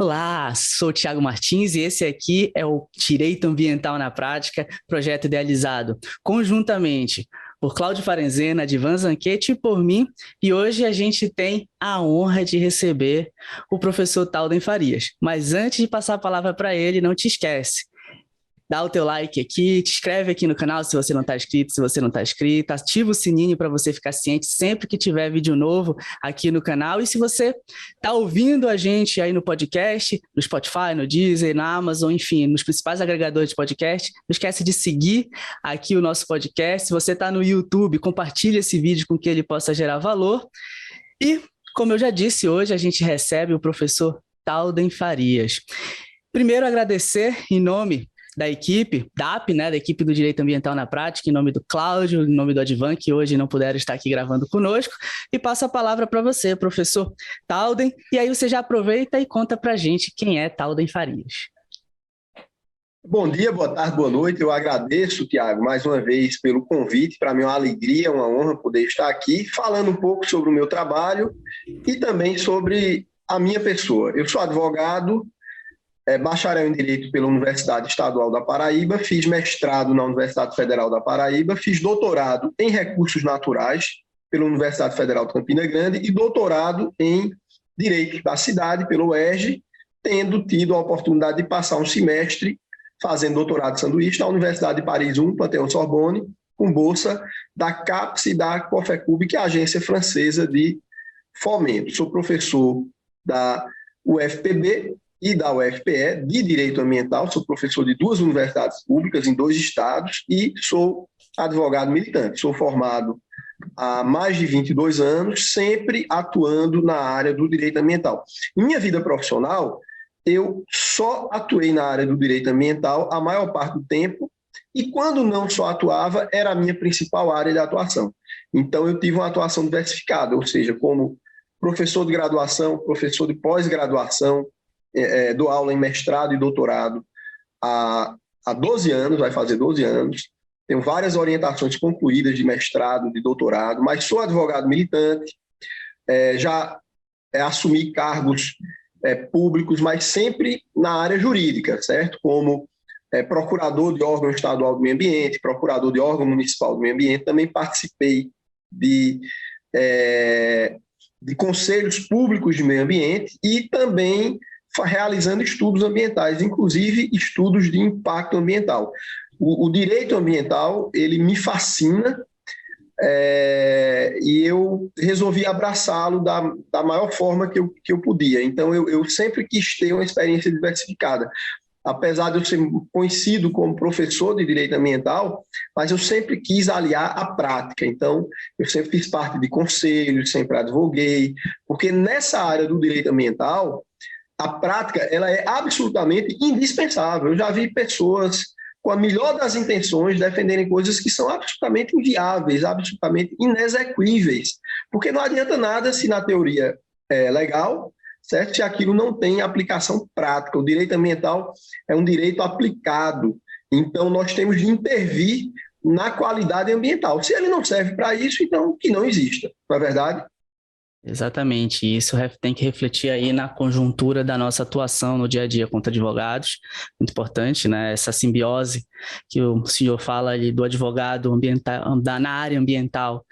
Olá, sou o Thiago Martins e esse aqui é o Direito Ambiental na Prática, projeto idealizado conjuntamente por Cláudio Farenzena, Divan Zanquete e por mim. E hoje a gente tem a honra de receber o professor Talden Farias. Mas antes de passar a palavra para ele, não te esquece. Dá o teu like aqui, te inscreve aqui no canal se você não está inscrito, se você não está inscrito, ativa o sininho para você ficar ciente sempre que tiver vídeo novo aqui no canal. E se você está ouvindo a gente aí no podcast, no Spotify, no Deezer, na Amazon, enfim, nos principais agregadores de podcast, não esquece de seguir aqui o nosso podcast. Se você está no YouTube, compartilha esse vídeo com que ele possa gerar valor. E, como eu já disse, hoje a gente recebe o professor Talden Farias. Primeiro, agradecer em nome da equipe, DAP, né, da equipe do Direito Ambiental na Prática, em nome do Cláudio, em nome do Advan, que hoje não puderam estar aqui gravando conosco, e passo a palavra para você, professor Talden, e aí você já aproveita e conta para a gente quem é Talden Farias. Bom dia, boa tarde, boa noite, eu agradeço, Thiago, mais uma vez pelo convite, para mim é uma alegria, uma honra poder estar aqui, falando um pouco sobre o meu trabalho e também sobre a minha pessoa. Eu sou advogado, bacharel em Direito pela Universidade Estadual da Paraíba, fiz mestrado na Universidade Federal da Paraíba, fiz doutorado em Recursos Naturais pela Universidade Federal de Campina Grande e doutorado em Direito da Cidade pela UERJ, tendo tido a oportunidade de passar um semestre fazendo doutorado de sanduíche na Universidade de Paris I, Panthéon-Sorbonne, com bolsa da CAPES e da COFECUB, que é a agência francesa de fomento. Sou professor da UFPB e da UFPE, de Direito Ambiental, sou professor de 2 universidades públicas em 2 estados e sou advogado militante. Sou formado há mais de 22 anos, sempre atuando na área do direito ambiental. Em minha vida profissional, eu só atuei na área do direito ambiental a maior parte do tempo e quando não só atuava, era a minha principal área de atuação. Então, eu tive uma atuação diversificada, ou seja, como professor de graduação, professor de pós-graduação, dou aula em mestrado e doutorado há 12 anos, vai fazer 12 anos. Tenho várias orientações concluídas de mestrado, de doutorado, mas sou advogado militante, já assumi cargos públicos, mas sempre na área jurídica, certo? Como procurador de órgão estadual do meio ambiente, procurador de órgão municipal do meio ambiente, também participei de conselhos públicos de meio ambiente e também realizando estudos ambientais, inclusive estudos de impacto ambiental. O direito ambiental, ele me fascina e eu resolvi abraçá-lo da maior forma que eu podia. Então, eu sempre quis ter uma experiência diversificada. Apesar de eu ser conhecido como professor de direito ambiental, mas eu sempre quis aliar a prática. Então, eu sempre fiz parte de conselhos, sempre advoguei, porque nessa área do direito ambiental, a prática ela é absolutamente indispensável. Eu já vi pessoas com a melhor das intenções defenderem coisas que são absolutamente inviáveis, absolutamente inexequíveis, porque não adianta nada se na teoria é legal, certo? Se aquilo não tem aplicação prática. O direito ambiental é um direito aplicado, então nós temos de intervir na qualidade ambiental. Se ele não serve para isso, então que não exista, não é verdade? Exatamente, isso tem que refletir aí na conjuntura da nossa atuação no dia a dia contra advogados, muito importante, né? Essa simbiose que o senhor fala ali do advogado ambiental, na área ambiental,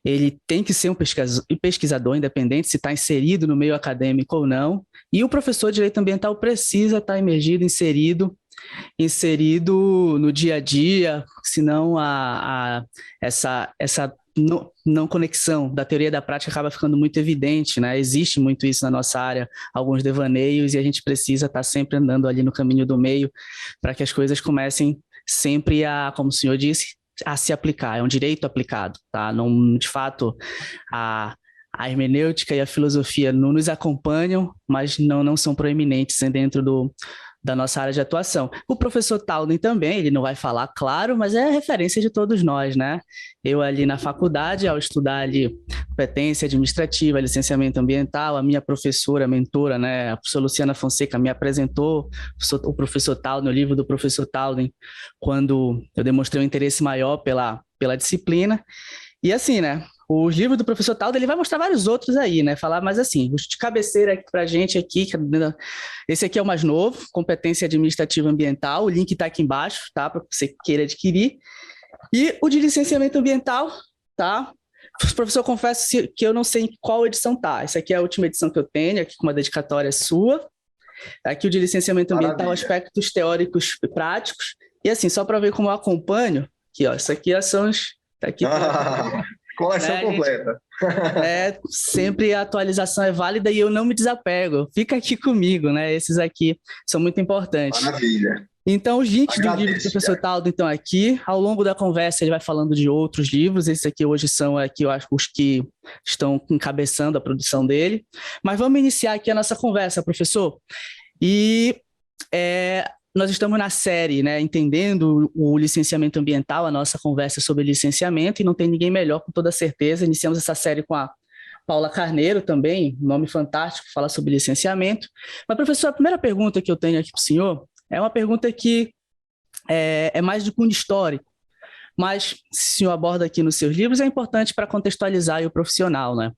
ele tem que ser um pesquisador independente, se está inserido no meio acadêmico ou não, e o professor de direito ambiental precisa estar imergido, inserido no dia a dia, senão essa não conexão da teoria e da prática acaba ficando muito evidente, né? Existe muito isso na nossa área, alguns devaneios, e a gente precisa estar sempre andando ali no caminho do meio para que as coisas comecem sempre como o senhor disse, a se aplicar. É um direito aplicado, tá? Não, de fato, a hermenêutica e a filosofia não nos acompanham, mas não são proeminentes dentro da nossa área de atuação. O professor Talden também, ele não vai falar, claro, mas é referência de todos nós, né? Eu ali na faculdade, ao estudar ali competência administrativa, licenciamento ambiental, a minha professora, mentora, né, a professora Luciana Fonseca me apresentou o professor Talden, o livro do professor Talden, quando eu demonstrei um interesse maior pela disciplina. E assim, né, os livros do professor Taldo, ele vai mostrar vários outros aí, né? Falar, mas assim, os de cabeceira aqui pra gente aqui, esse aqui é o mais novo, Competência Administrativa Ambiental, o link está aqui embaixo, tá? Para você queira adquirir. E o de licenciamento ambiental, tá? Professor, confesso que eu não sei em qual edição tá. Essa aqui é a última edição que eu tenho, aqui com uma dedicatória sua. Aqui o de licenciamento ambiental, Maravilha. aspectos teóricos e práticos. E assim, só para ver como eu acompanho, aqui, ó, isso aqui são os... Tá aqui, Coleção né, completa. sempre a atualização é válida e eu não me desapego. Fica aqui comigo, né? Esses aqui são muito importantes. Maravilha. Então, os links do livro do Agradeço, professor Thiago. Taldo estão aqui. Ao longo da conversa, ele vai falando de outros livros. Esses aqui hoje são aqui, eu acho, os que estão encabeçando a produção dele. Mas vamos iniciar aqui a nossa conversa, professor. E nós estamos na série, né, entendendo o licenciamento ambiental, a nossa conversa sobre licenciamento, e não tem ninguém melhor, com toda certeza. Iniciamos essa série com a Paula Carneiro também, nome fantástico, fala sobre licenciamento. Mas, professor, a primeira pergunta que eu tenho aqui para o senhor é uma pergunta que é mais de cunho histórico, mas se o senhor aborda aqui nos seus livros, é importante para contextualizar aí o profissional, né?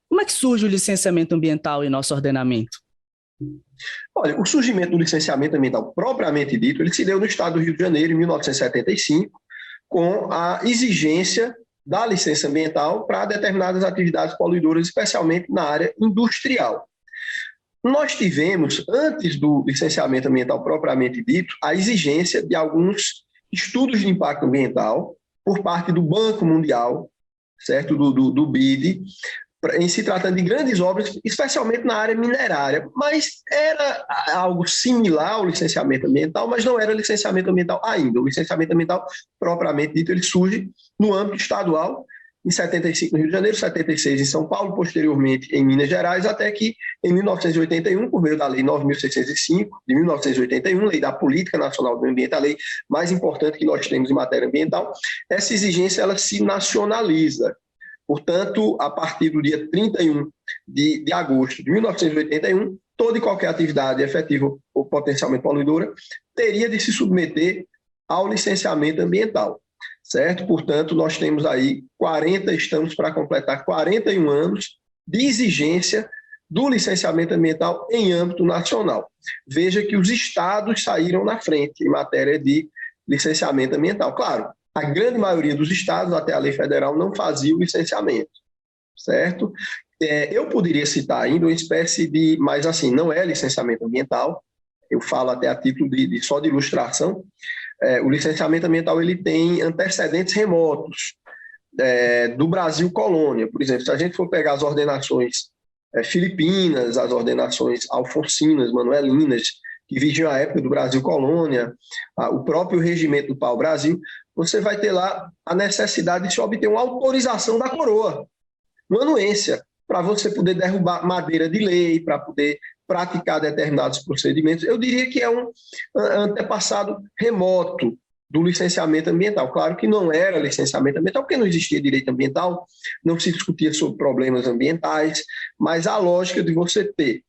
Como é que surge o licenciamento ambiental em nosso ordenamento? Olha, o surgimento do licenciamento ambiental propriamente dito, ele se deu no estado do Rio de Janeiro, em 1975, com a exigência da licença ambiental para determinadas atividades poluidoras, especialmente na área industrial. Nós tivemos, antes do licenciamento ambiental propriamente dito, a exigência de alguns estudos de impacto ambiental por parte do Banco Mundial, certo? Do BID, em se tratando de grandes obras, especialmente na área minerária, mas era algo similar ao licenciamento ambiental, mas não era licenciamento ambiental ainda. O licenciamento ambiental, propriamente dito, ele surge no âmbito estadual, em 75 no Rio de Janeiro, 76 em São Paulo, posteriormente em Minas Gerais, até que em 1981, por meio da Lei 9.605, de 1981, Lei da Política Nacional do Meio Ambiente, a lei mais importante que nós temos em matéria ambiental, essa exigência ela se nacionaliza. Portanto, a partir do dia 31 de agosto de 1981, toda e qualquer atividade efetiva ou potencialmente poluidora teria de se submeter ao licenciamento ambiental, certo? Portanto, nós temos aí estamos para completar 41 anos de exigência do licenciamento ambiental em âmbito nacional. Veja que os estados saíram na frente em matéria de licenciamento ambiental. Claro, a grande maioria dos estados, até a lei federal, não fazia o licenciamento, certo? Eu poderia citar ainda uma espécie de, mas assim, não é licenciamento ambiental, eu falo até a título só de ilustração, o licenciamento ambiental ele tem antecedentes remotos do Brasil colônia. Por exemplo, se a gente for pegar as ordenações filipinas, as ordenações alfonsinas, manuelinas, que vigiam a época do Brasil colônia, o próprio regimento do pau-brasil, você vai ter lá a necessidade de se obter uma autorização da coroa, uma anuência, para você poder derrubar madeira de lei, para poder praticar determinados procedimentos. Eu diria que é um antepassado remoto do licenciamento ambiental. Claro que não era licenciamento ambiental, porque não existia direito ambiental, não se discutia sobre problemas ambientais, mas a lógica de você ter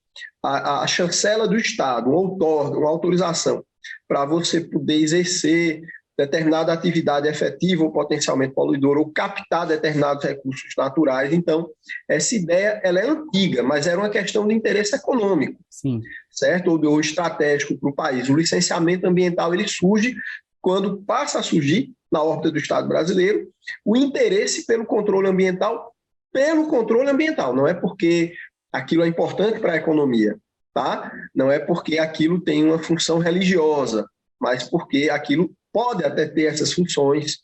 a chancela do Estado, um outorga, uma autorização para você poder exercer determinada atividade efetiva ou potencialmente poluidora, ou captar determinados recursos naturais. Então, essa ideia ela é antiga, mas era uma questão de interesse econômico, Sim. certo? Ou estratégico para o país. O licenciamento ambiental ele surge quando passa a surgir, na órbita do Estado brasileiro, o interesse pelo controle ambiental, não é porque aquilo é importante para a economia, tá? Não é porque aquilo tem uma função religiosa, mas porque aquilo pode até ter essas funções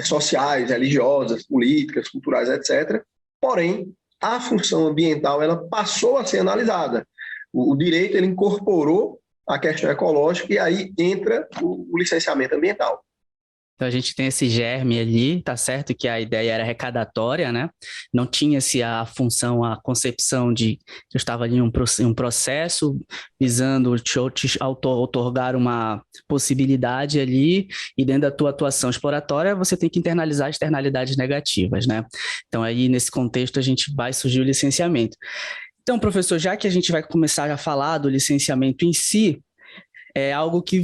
sociais, religiosas, políticas, culturais, etc. Porém, a função ambiental ela passou a ser analisada. O direito ele incorporou a questão ecológica e aí entra o licenciamento ambiental. Então, a gente tem esse germe ali, tá certo que a ideia era arrecadatória, né? Não tinha-se a função, a concepção de que eu estava ali em um processo visando te outorgar uma possibilidade ali e dentro da tua atuação exploratória você tem que internalizar externalidades negativas, né? Então, aí nesse contexto a gente vai surgir o licenciamento. Então, professor, já que a gente vai começar a falar do licenciamento em si, é algo que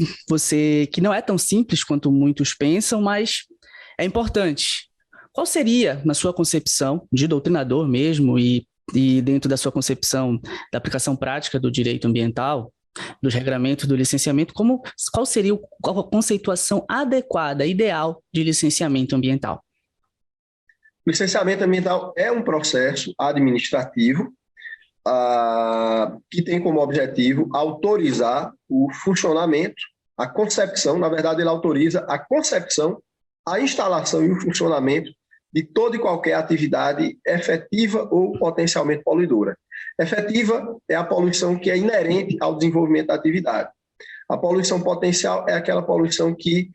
não é tão simples quanto muitos pensam, mas é importante. qual seria, na sua concepção de doutrinador mesmo e dentro da sua concepção da aplicação prática do direito ambiental, dos regramentos do licenciamento, qual seria a conceituação adequada, ideal de licenciamento ambiental? O licenciamento ambiental é um processo administrativo que tem como objetivo autorizar o funcionamento, a concepção, na verdade ele autoriza a concepção, a instalação e o funcionamento de toda e qualquer atividade efetiva ou potencialmente poluidora. Efetiva é a poluição que é inerente ao desenvolvimento da atividade. A poluição potencial é aquela poluição que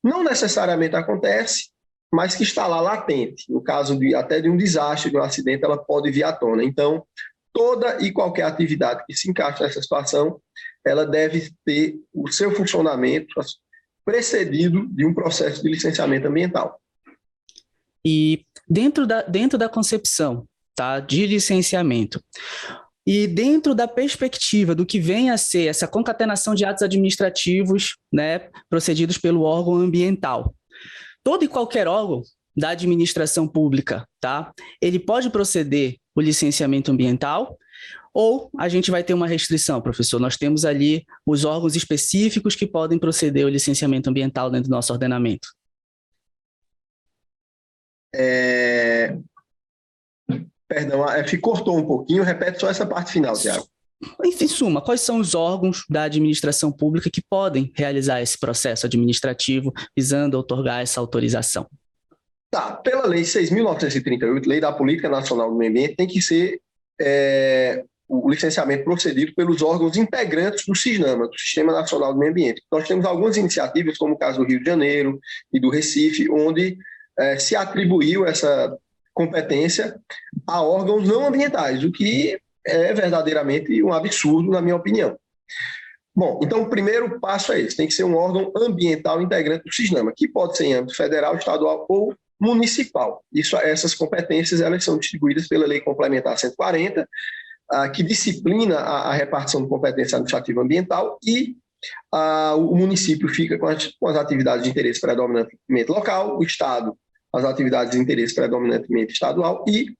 não necessariamente acontece, mas que está lá latente. No caso até de um desastre, de um acidente, ela pode vir à tona. Então, toda e qualquer atividade que se encaixe nessa situação, ela deve ter o seu funcionamento precedido de um processo de licenciamento ambiental. E dentro da concepção, tá, de licenciamento, e dentro da perspectiva do que vem a ser essa concatenação de atos administrativos, né, procedidos pelo órgão ambiental, todo e qualquer órgão da administração pública, tá, ele pode proceder o licenciamento ambiental, ou a gente vai ter uma restrição, professor? Nós temos ali os órgãos específicos que podem proceder o licenciamento ambiental dentro do nosso ordenamento. Perdão, cortou um pouquinho, repete só essa parte final, Tiago. Em suma, quais são os órgãos da administração pública que podem realizar esse processo administrativo visando outorgar essa autorização? Tá, pela Lei 6.938, Lei da Política Nacional do Meio Ambiente, tem que ser o licenciamento procedido pelos órgãos integrantes do SISNAMA, do Sistema Nacional do Meio Ambiente. Nós temos algumas iniciativas, como o caso do Rio de Janeiro e do Recife, onde se atribuiu essa competência a órgãos não ambientais, o que é verdadeiramente um absurdo, na minha opinião. Bom, então o primeiro passo é esse, tem que ser um órgão ambiental integrante do SISNAMA, que pode ser em âmbito federal, estadual ou municipal. Essas competências elas são distribuídas pela Lei Complementar 140, que disciplina a repartição de competência administrativa ambiental e o município fica com as atividades de interesse predominantemente local, o Estado as atividades de interesse predominantemente estadual e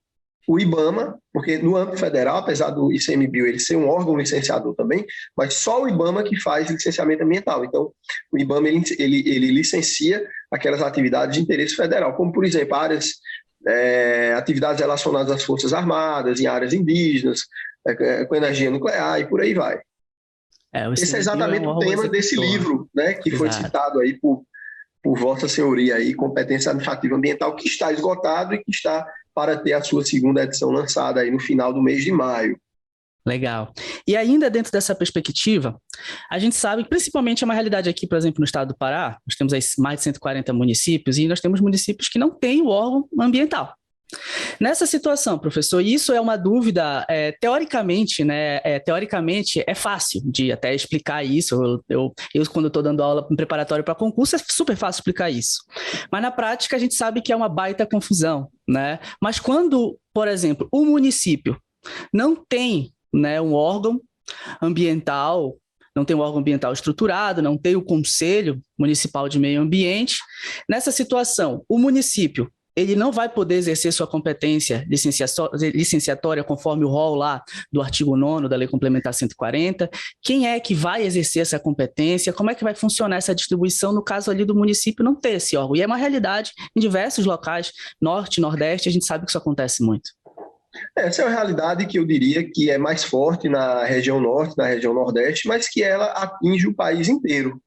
o IBAMA, porque no âmbito federal, apesar do ICMBio ele ser um órgão licenciador também, mas só o IBAMA que faz licenciamento ambiental. Então, o IBAMA ele licencia aquelas atividades de interesse federal, como, por exemplo, atividades relacionadas às Forças Armadas, em áreas indígenas, com energia nuclear e por aí vai. Esse é exatamente o tema desse livro, né, que foi citado aí por Vossa Senhoria, aí, Competência Administrativa Ambiental, que está esgotado e que está para ter a sua segunda edição lançada aí no final do mês de maio. Legal. E ainda dentro dessa perspectiva, a gente sabe, principalmente é uma realidade aqui, por exemplo, no estado do Pará, nós temos aí mais de 140 municípios e nós temos municípios que não têm o órgão ambiental. Nessa situação, professor, isso é uma dúvida, teoricamente, né? Teoricamente é fácil de até explicar isso. Eu quando estou dando aula preparatória para concurso, é super fácil explicar isso. Mas na prática a gente sabe que é uma baita confusão, né? Mas quando, por exemplo, o município não tem, né, um órgão ambiental, não tem um órgão ambiental estruturado, não tem o Conselho Municipal de Meio Ambiente, nessa situação, o município ele não vai poder exercer sua competência licenciatória conforme o rol lá do artigo 9º da Lei Complementar 140. Quem é que vai exercer essa competência? Como é que vai funcionar essa distribuição no caso ali do município não ter esse órgão? E é uma realidade em diversos locais, norte, nordeste, a gente sabe que isso acontece muito. Essa é uma realidade que eu diria que é mais forte na região norte, na região nordeste, mas que ela atinge o país inteiro.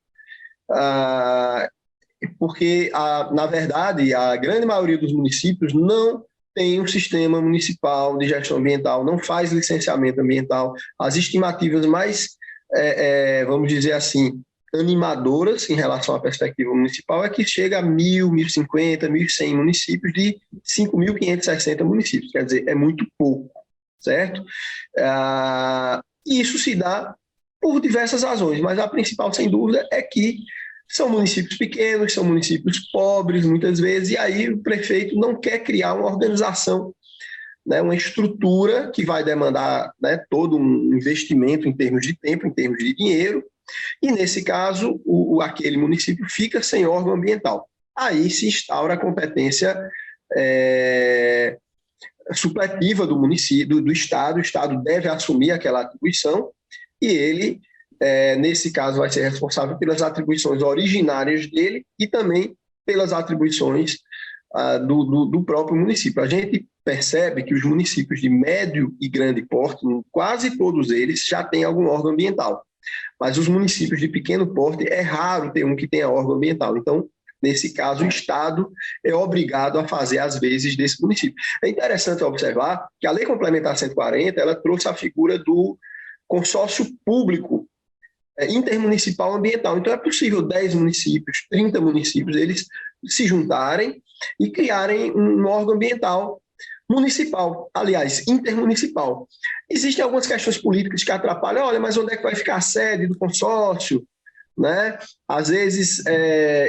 Porque, na verdade, a grande maioria dos municípios não tem um sistema municipal de gestão ambiental, não faz licenciamento ambiental. As estimativas mais, vamos dizer assim, animadoras em relação à perspectiva municipal é que chega a 1.000, 1.050, 1.100 municípios de 5.560 municípios. Quer dizer, é muito pouco, certo? E isso se dá por diversas razões, mas a principal, sem dúvida, é que são municípios pequenos, são municípios pobres, muitas vezes, e aí o prefeito não quer criar uma organização, né, uma estrutura que vai demandar, né, todo um investimento em termos de tempo, em termos de dinheiro, e nesse caso, aquele município fica sem órgão ambiental. Aí se instaura a competência supletiva do município, do Estado. O Estado deve assumir aquela atribuição e ele, nesse caso, vai ser responsável pelas atribuições originárias dele e também pelas atribuições do próprio município. A gente percebe que os municípios de médio e grande porte, quase todos eles, já têm algum órgão ambiental. Mas os municípios de pequeno porte, é raro ter um que tenha órgão ambiental. Então, nesse caso, o Estado é obrigado a fazer as vezes desse município. É interessante observar que a Lei Complementar 140, ela trouxe a figura do consórcio público intermunicipal ambiental. Então, é possível 10 municípios, 30 municípios, eles se juntarem e criarem um órgão ambiental municipal, aliás, intermunicipal. Existem algumas questões políticas que atrapalham, olha, mas onde é que vai ficar a sede do consórcio? Né? Às vezes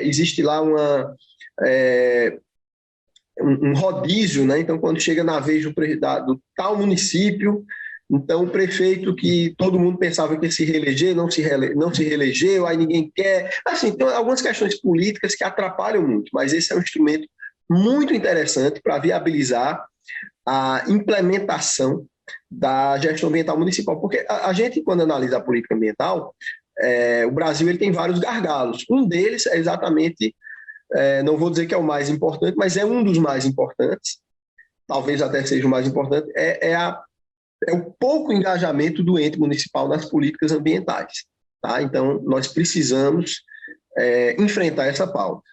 existe lá um rodízio, né? Então quando chega na vez do tal município, então o prefeito que todo mundo pensava que ia se reeleger, não se reelegeu, aí ninguém quer. Assim, tem algumas questões políticas que atrapalham muito, mas esse é um instrumento muito interessante para viabilizar a implementação da gestão ambiental municipal, porque a gente, quando analisa a política ambiental, o Brasil ele tem vários gargalos. Um deles é exatamente, não vou dizer que é o mais importante, mas é um dos mais importantes, talvez até seja o mais importante, é o pouco engajamento do ente municipal nas políticas ambientais. Tá? Então, nós precisamos enfrentar essa pauta.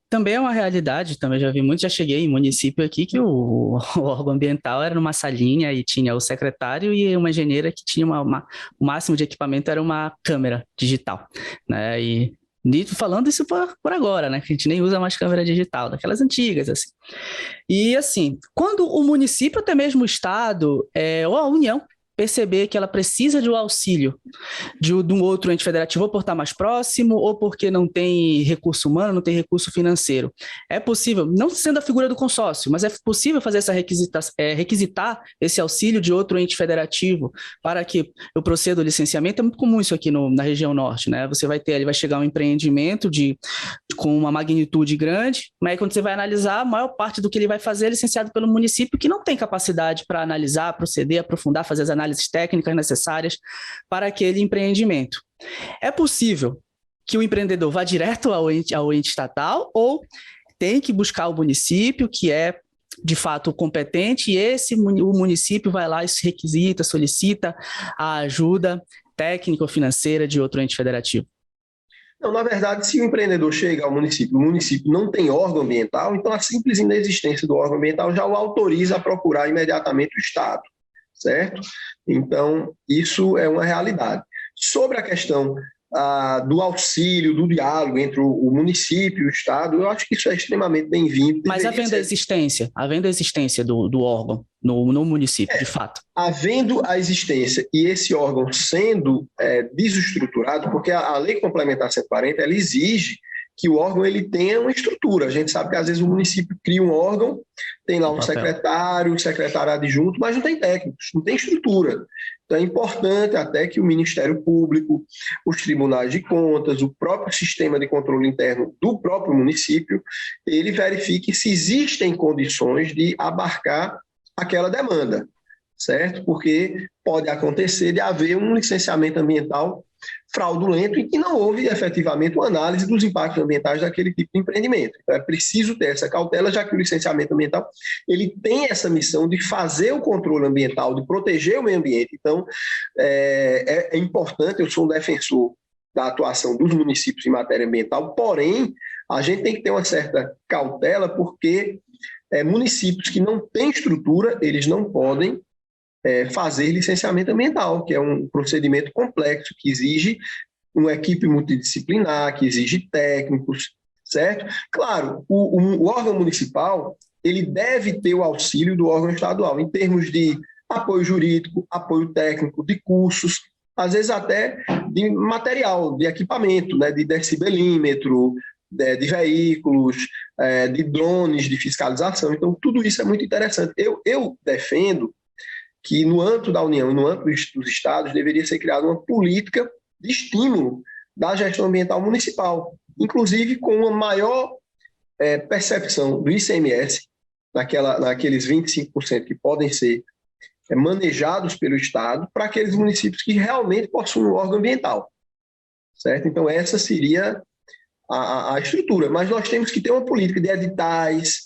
Também é uma realidade, também já vi muito, já cheguei em município aqui que o órgão ambiental era numa salinha e tinha o secretário e uma engenheira que tinha o máximo de equipamento era uma câmera digital, né? E falando isso por agora, né? Que a gente nem usa mais câmera digital, daquelas antigas, assim. E, assim, quando o município, até mesmo o Estado, ou a União, perceber que ela precisa de um auxílio de um outro ente federativo, ou por estar mais próximo, ou porque não tem recurso humano, não tem recurso financeiro. É possível, não sendo a figura do consórcio, mas é possível fazer essa requisitar esse auxílio de outro ente federativo para que eu proceda o licenciamento. É muito comum isso aqui na região norte, né? Você vai chegar um empreendimento com uma magnitude grande, mas aí quando você vai analisar, a maior parte do que ele vai fazer é licenciado pelo município, que não tem capacidade para analisar, proceder, aprofundar, fazer as análises técnicas necessárias para aquele empreendimento. É possível que o empreendedor vá direto ao ente estatal ou tem que buscar o município, que é de fato competente, e o município vai lá e requisita, solicita a ajuda técnica ou financeira de outro ente federativo? Não, na verdade, se o empreendedor chega ao município, o município não tem órgão ambiental, então a simples inexistência do órgão ambiental já o autoriza a procurar imediatamente o Estado, certo? Então, isso é uma realidade. Sobre a questão do auxílio, do diálogo entre o município e o Estado, eu acho que isso é extremamente bem-vindo. Mas havendo a existência do órgão no município, de fato. Havendo a existência e esse órgão sendo desestruturado, porque a Lei Complementar 140, ela exige que o órgão ele tenha uma estrutura. A gente sabe que às vezes o município cria um órgão, tem lá um secretário adjunto, mas não tem técnicos, não tem estrutura. Então é importante até que o Ministério Público, os tribunais de contas, o próprio sistema de controle interno do próprio município, ele verifique se existem condições de abarcar aquela demanda, certo? Porque pode acontecer de haver um licenciamento ambiental fraudulento e que não houve efetivamente uma análise dos impactos ambientais daquele tipo de empreendimento. Então é preciso ter essa cautela, já que o licenciamento ambiental ele tem essa missão de fazer o controle ambiental, de proteger o meio ambiente. Então é importante, eu sou um defensor da atuação dos municípios em matéria ambiental, porém a gente tem que ter uma certa cautela porque municípios que não têm estrutura, eles não podem fazer licenciamento ambiental, que é um procedimento complexo, que exige uma equipe multidisciplinar, que exige técnicos, certo? Claro, o órgão municipal ele deve ter o auxílio do órgão estadual, em termos de apoio jurídico, apoio técnico, de cursos, às vezes até de material, de equipamento, né, de decibelímetro, de veículos, de drones de fiscalização. Então, tudo isso é muito interessante. Eu defendo que no âmbito da União e no âmbito dos estados deveria ser criada uma política de estímulo da gestão ambiental municipal, inclusive com uma maior percepção do ICMS, naqueles 25% que podem ser manejados pelo Estado, para aqueles municípios que realmente possuem um órgão ambiental, certo? Então, essa seria a estrutura, mas nós temos que ter uma política de editais,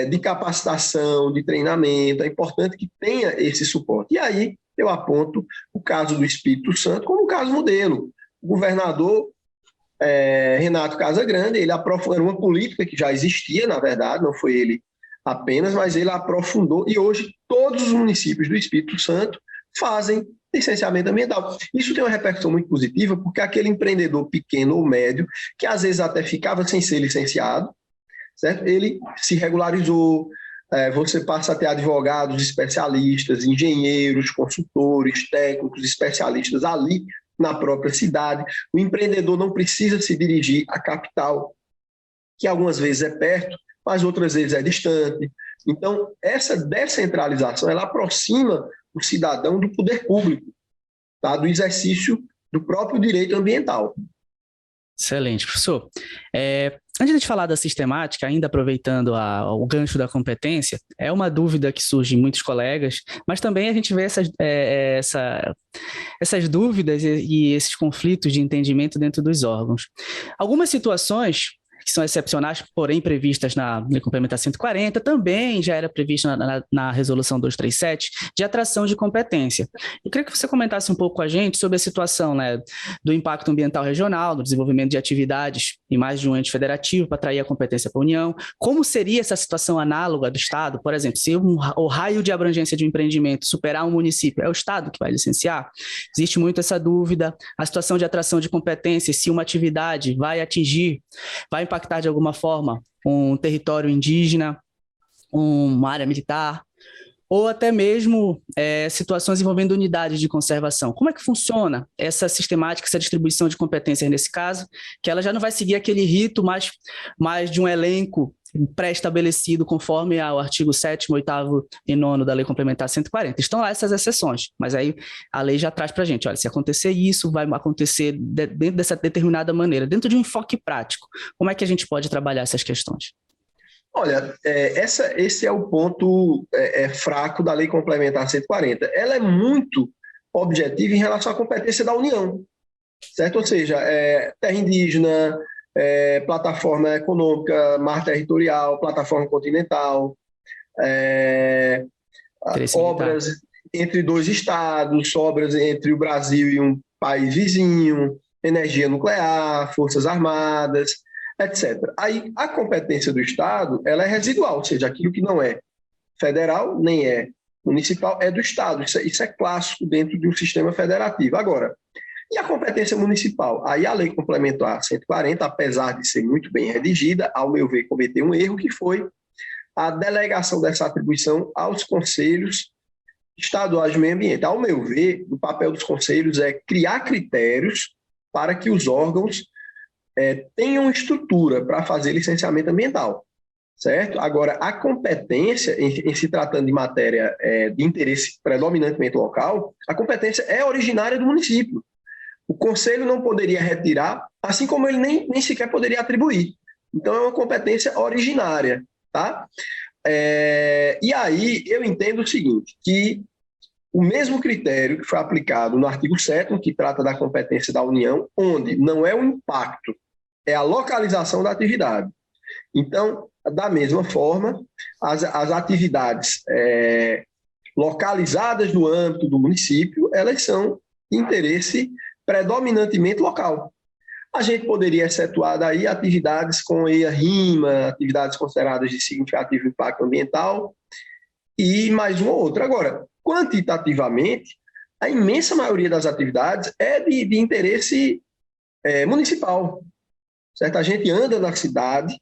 de capacitação, de treinamento. É importante que tenha esse suporte. E aí eu aponto o caso do Espírito Santo como um caso modelo. O governador Renato Casagrande, ele aprofundou uma política que já existia, na verdade, não foi ele apenas, mas ele aprofundou, e hoje todos os municípios do Espírito Santo fazem licenciamento ambiental. Isso tem uma repercussão muito positiva, porque aquele empreendedor pequeno ou médio, que às vezes até ficava sem ser licenciado, certo? Ele se regularizou, você passa a ter advogados especialistas, engenheiros, consultores, técnicos, especialistas ali na própria cidade. O empreendedor não precisa se dirigir à capital, que algumas vezes é perto, mas outras vezes é distante. Então, essa descentralização, ela aproxima o cidadão do poder público, tá? Do exercício do próprio direito ambiental. Excelente, professor. Antes de falar da sistemática, ainda aproveitando o gancho da competência, é uma dúvida que surge em muitos colegas, mas também a gente vê essas dúvidas e esses conflitos de entendimento dentro dos órgãos. Algumas situações que são excepcionais, porém previstas na Lei Complementar 140, também já era prevista na Resolução 237, de atração de competência. Eu queria que você comentasse um pouco com a gente sobre a situação, né, do impacto ambiental regional, do desenvolvimento de atividades em mais de um ente federativo para atrair a competência para a União. Como seria essa situação análoga do Estado? Por exemplo, se o raio de abrangência de um empreendimento superar um município, é o Estado que vai licenciar? Existe muito essa dúvida. A situação de atração de competência, se uma atividade vai impactar de alguma forma um território indígena, uma área militar, ou até mesmo situações envolvendo unidades de conservação. Como é que funciona essa sistemática, essa distribuição de competências nesse caso, que ela já não vai seguir aquele rito mais de um elenco pré-estabelecido conforme ao artigo 7º, 8º e 9º da Lei Complementar 140. Estão lá essas exceções, mas aí a lei já traz para a gente, olha, se acontecer isso, vai acontecer dentro dessa determinada maneira, dentro de um enfoque prático. Como é que a gente pode trabalhar essas questões? Olha, esse é o ponto fraco da Lei Complementar 140. Ela é muito objetiva em relação à competência da União, certo? Ou seja, terra indígena, plataforma econômica, mar territorial, plataforma continental, obras entre dois estados, obras entre o Brasil e um país vizinho, energia nuclear, forças armadas, etc. Aí, a competência do Estado, ela é residual, ou seja, aquilo que não é federal, nem é municipal, é do Estado. Isso é clássico dentro de um sistema federativo. Agora, e a competência municipal? Aí a Lei Complementar 140, apesar de ser muito bem redigida, ao meu ver, cometeu um erro, que foi a delegação dessa atribuição aos conselhos estaduais de meio ambiente. Ao meu ver, o papel dos conselhos é criar critérios para que os órgãos tenham estrutura para fazer licenciamento ambiental, certo? Agora, a competência, em se tratando de matéria de interesse predominantemente local, a competência é originária do município. O conselho não poderia retirar, assim como ele nem sequer poderia atribuir. Então, é uma competência originária, tá? E aí, eu entendo o seguinte, que o mesmo critério que foi aplicado no artigo 7º, que trata da competência da União, onde não é o impacto, é a localização da atividade. Então, da mesma forma, as atividades localizadas no âmbito do município, elas são de interesse predominantemente local. A gente poderia excetuar daí atividades com EIA-RIMA, atividades consideradas de significativo impacto ambiental e mais uma ou outra. Agora, quantitativamente, a imensa maioria das atividades é de interesse municipal, certo? A gente anda na cidade,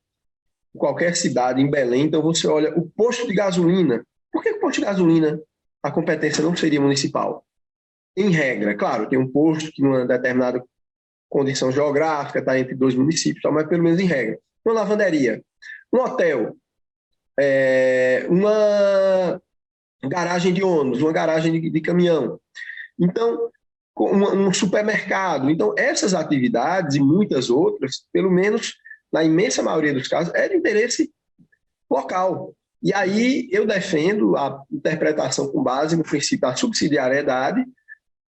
em qualquer cidade, em Belém, então você olha o posto de gasolina. Por que o posto de gasolina, a competência não seria municipal? Em regra, claro, tem um posto que numa determinada condição geográfica está entre dois municípios, mas pelo menos em regra. Uma lavanderia, um hotel, uma garagem de ônibus, uma garagem de caminhão. Então, um supermercado. Então, essas atividades e muitas outras, pelo menos na imensa maioria dos casos, é de interesse local. E aí eu defendo a interpretação com base no princípio da subsidiariedade,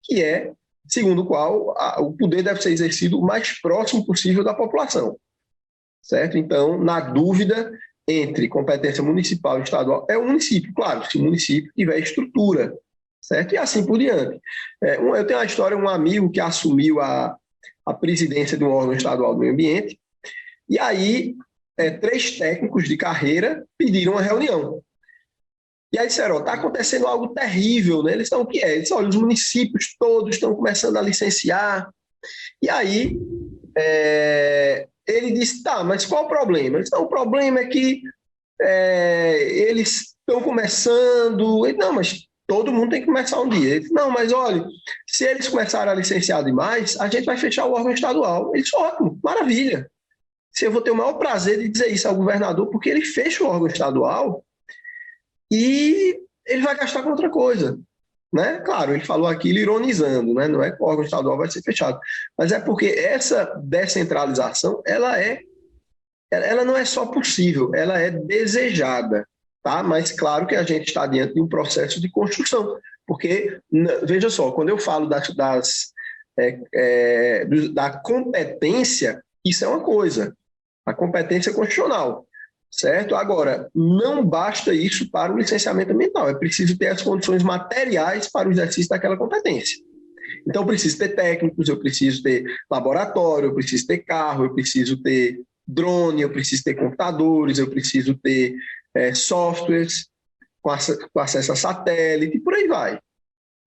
que é, segundo o qual o poder deve ser exercido o mais próximo possível da população, certo? Então, na dúvida entre competência municipal e estadual, é o município, claro, se o município tiver estrutura, certo? E assim por diante. Eu tenho uma história, um amigo que assumiu a presidência de um órgão estadual do meio ambiente, e aí 3 técnicos de carreira pediram uma reunião. E aí disseram, está acontecendo algo terrível, né? Eles estão, o que é? Eles disseram, olha, os municípios todos estão começando a licenciar. E aí ele disse, tá, mas qual o problema? Eles disseram, o problema é que eles estão começando. Ele, não, mas todo mundo tem que começar um dia. Ele disse, não, mas olha, se eles começarem a licenciar demais, a gente vai fechar o órgão estadual. Ele disse, ótimo, maravilha. Se eu vou ter o maior prazer de dizer isso ao governador, porque ele fecha o órgão estadual e ele vai gastar com outra coisa, né? Claro, ele falou aquilo ironizando, né? Não é que o órgão estadual vai ser fechado, mas é porque essa descentralização, ela não é só possível, ela é desejada, tá? Mas claro que a gente está diante de um processo de construção, porque, veja só, quando eu falo da competência, isso é uma coisa, a competência constitucional, certo? Agora, não basta isso para o licenciamento ambiental, é preciso ter as condições materiais para o exercício daquela competência. Então, eu preciso ter técnicos, eu preciso ter laboratório, eu preciso ter carro, eu preciso ter drone, eu preciso ter computadores, eu preciso ter softwares com acesso a satélite, e por aí vai.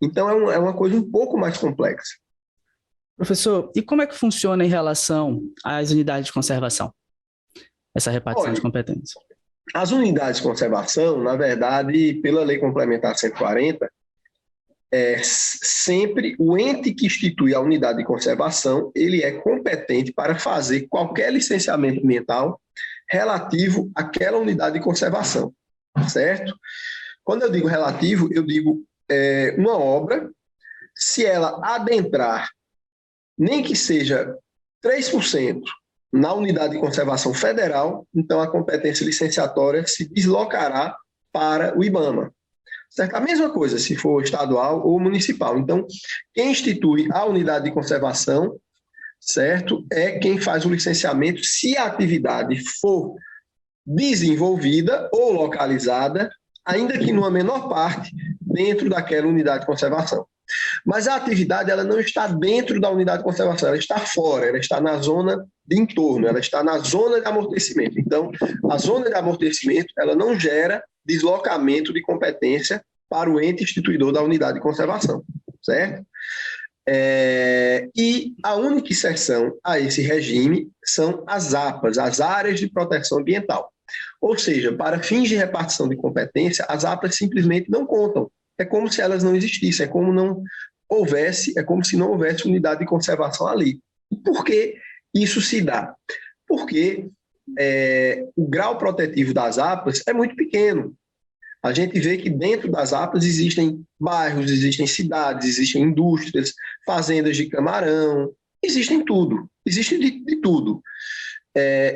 Então, é uma coisa um pouco mais complexa. Professor, e como é que funciona em relação às unidades de conservação? Essa repartição de competência. As unidades de conservação, na verdade, pela Lei Complementar 140, sempre o ente que institui a unidade de conservação, ele é competente para fazer qualquer licenciamento ambiental relativo àquela unidade de conservação, certo? Quando eu digo relativo, eu digo uma obra, se ela adentrar, nem que seja 3%, na unidade de conservação federal, então a competência licenciatória se deslocará para o IBAMA. Certo? A mesma coisa se for estadual ou municipal. Então, quem institui a unidade de conservação, certo, é quem faz o licenciamento se a atividade for desenvolvida ou localizada, ainda que numa menor parte, dentro daquela unidade de conservação. Mas a atividade ela não está dentro da unidade de conservação, ela está fora, ela está na zona de entorno, ela está na zona de amortecimento. Então, a zona de amortecimento ela não gera deslocamento de competência para o ente instituidor da unidade de conservação, certo? E a única exceção a esse regime são as APAs, as áreas de proteção ambiental. Ou seja, para fins de repartição de competência, as APAs simplesmente não contam. É como se elas não existissem, é como se não houvesse unidade de conservação ali. E por que isso se dá? Porque o grau protetivo das APAs é muito pequeno. A gente vê que dentro das APAs existem bairros, existem cidades, existem indústrias, fazendas de camarão, existem tudo, existe de tudo.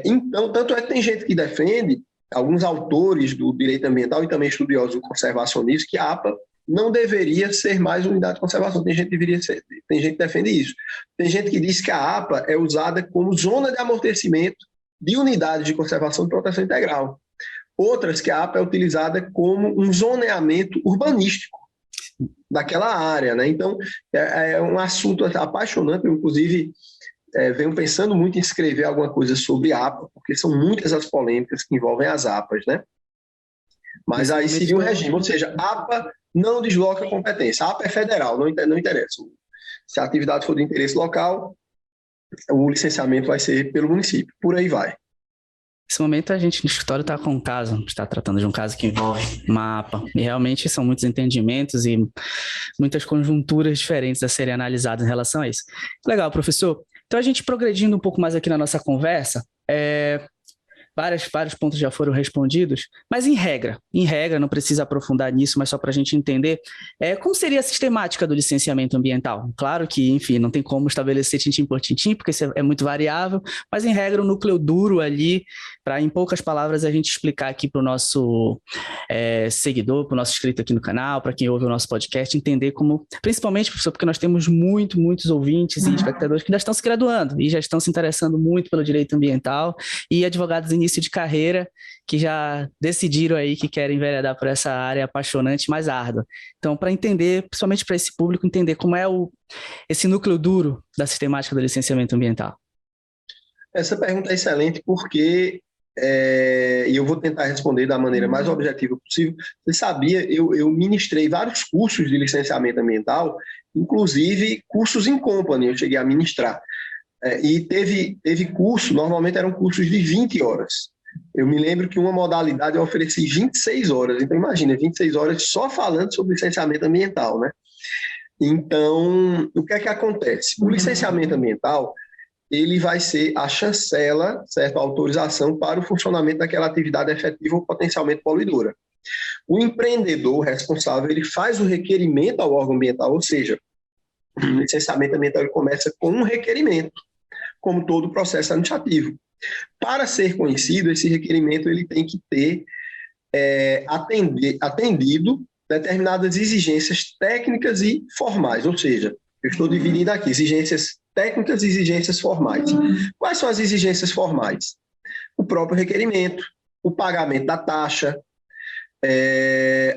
Então, tanto é que tem gente que defende, alguns autores do direito ambiental e também estudiosos do conservacionismo, que a APA não deveria ser mais unidade de conservação. Tem gente que defende isso. Tem gente que diz que a APA é usada como zona de amortecimento de unidades de conservação e proteção integral. Outras que a APA é utilizada como um zoneamento urbanístico daquela área, né? Então, é um assunto apaixonante. Eu, inclusive, venho pensando muito em escrever alguma coisa sobre a APA, porque são muitas as polêmicas que envolvem as APAs, né? Mas aí seria um regime, ou seja, a APA não desloca a competência. A APA é federal, não interessa. Se a atividade for de interesse local, o licenciamento vai ser pelo município. Por aí vai. Nesse momento, a gente no escritório está com um caso, está tratando de um caso que envolve uma APA. E realmente são muitos entendimentos e muitas conjunturas diferentes a serem analisadas em relação a isso. Legal, professor. Então, a gente progredindo um pouco mais aqui na nossa conversa, vários pontos já foram respondidos, mas em regra, não precisa aprofundar nisso, mas só para a gente entender, como seria a sistemática do licenciamento ambiental? Claro que, enfim, não tem como estabelecer tintim por tintim, porque isso é muito variável, mas em regra o núcleo duro ali, para em poucas palavras a gente explicar aqui para o nosso seguidor, para o nosso inscrito aqui no canal, para quem ouve o nosso podcast, entender como, principalmente, professor, porque nós temos muitos ouvintes e espectadores que ainda estão se graduando e já estão se interessando muito pelo direito ambiental, e advogados em início de carreira que já decidiram aí que querem enveredar por essa área apaixonante, mas árdua. Então, para entender, principalmente para esse público, entender como é esse núcleo duro da sistemática do licenciamento ambiental. Essa pergunta é excelente porque, e eu vou tentar responder da maneira mais objetiva possível. Você sabia, eu ministrei vários cursos de licenciamento ambiental, inclusive cursos in company, eu cheguei a ministrar. E teve curso, normalmente eram cursos de 20 horas. Eu me lembro que uma modalidade eu ofereci 26 horas. Então, imagina, 26 horas só falando sobre licenciamento ambiental, né? Então, o que é que acontece? O licenciamento ambiental, ele vai ser a chancela, certo? A autorização para o funcionamento daquela atividade efetiva ou potencialmente poluidora. O empreendedor responsável, ele faz o requerimento ao órgão ambiental, ou seja, o licenciamento ambiental ele começa com um requerimento, como todo processo administrativo. Para ser conhecido, esse requerimento ele tem que ter atendido determinadas exigências técnicas e formais, ou seja, eu estou dividindo aqui exigências técnicas e exigências formais. Quais são as exigências formais? O próprio requerimento, o pagamento da taxa,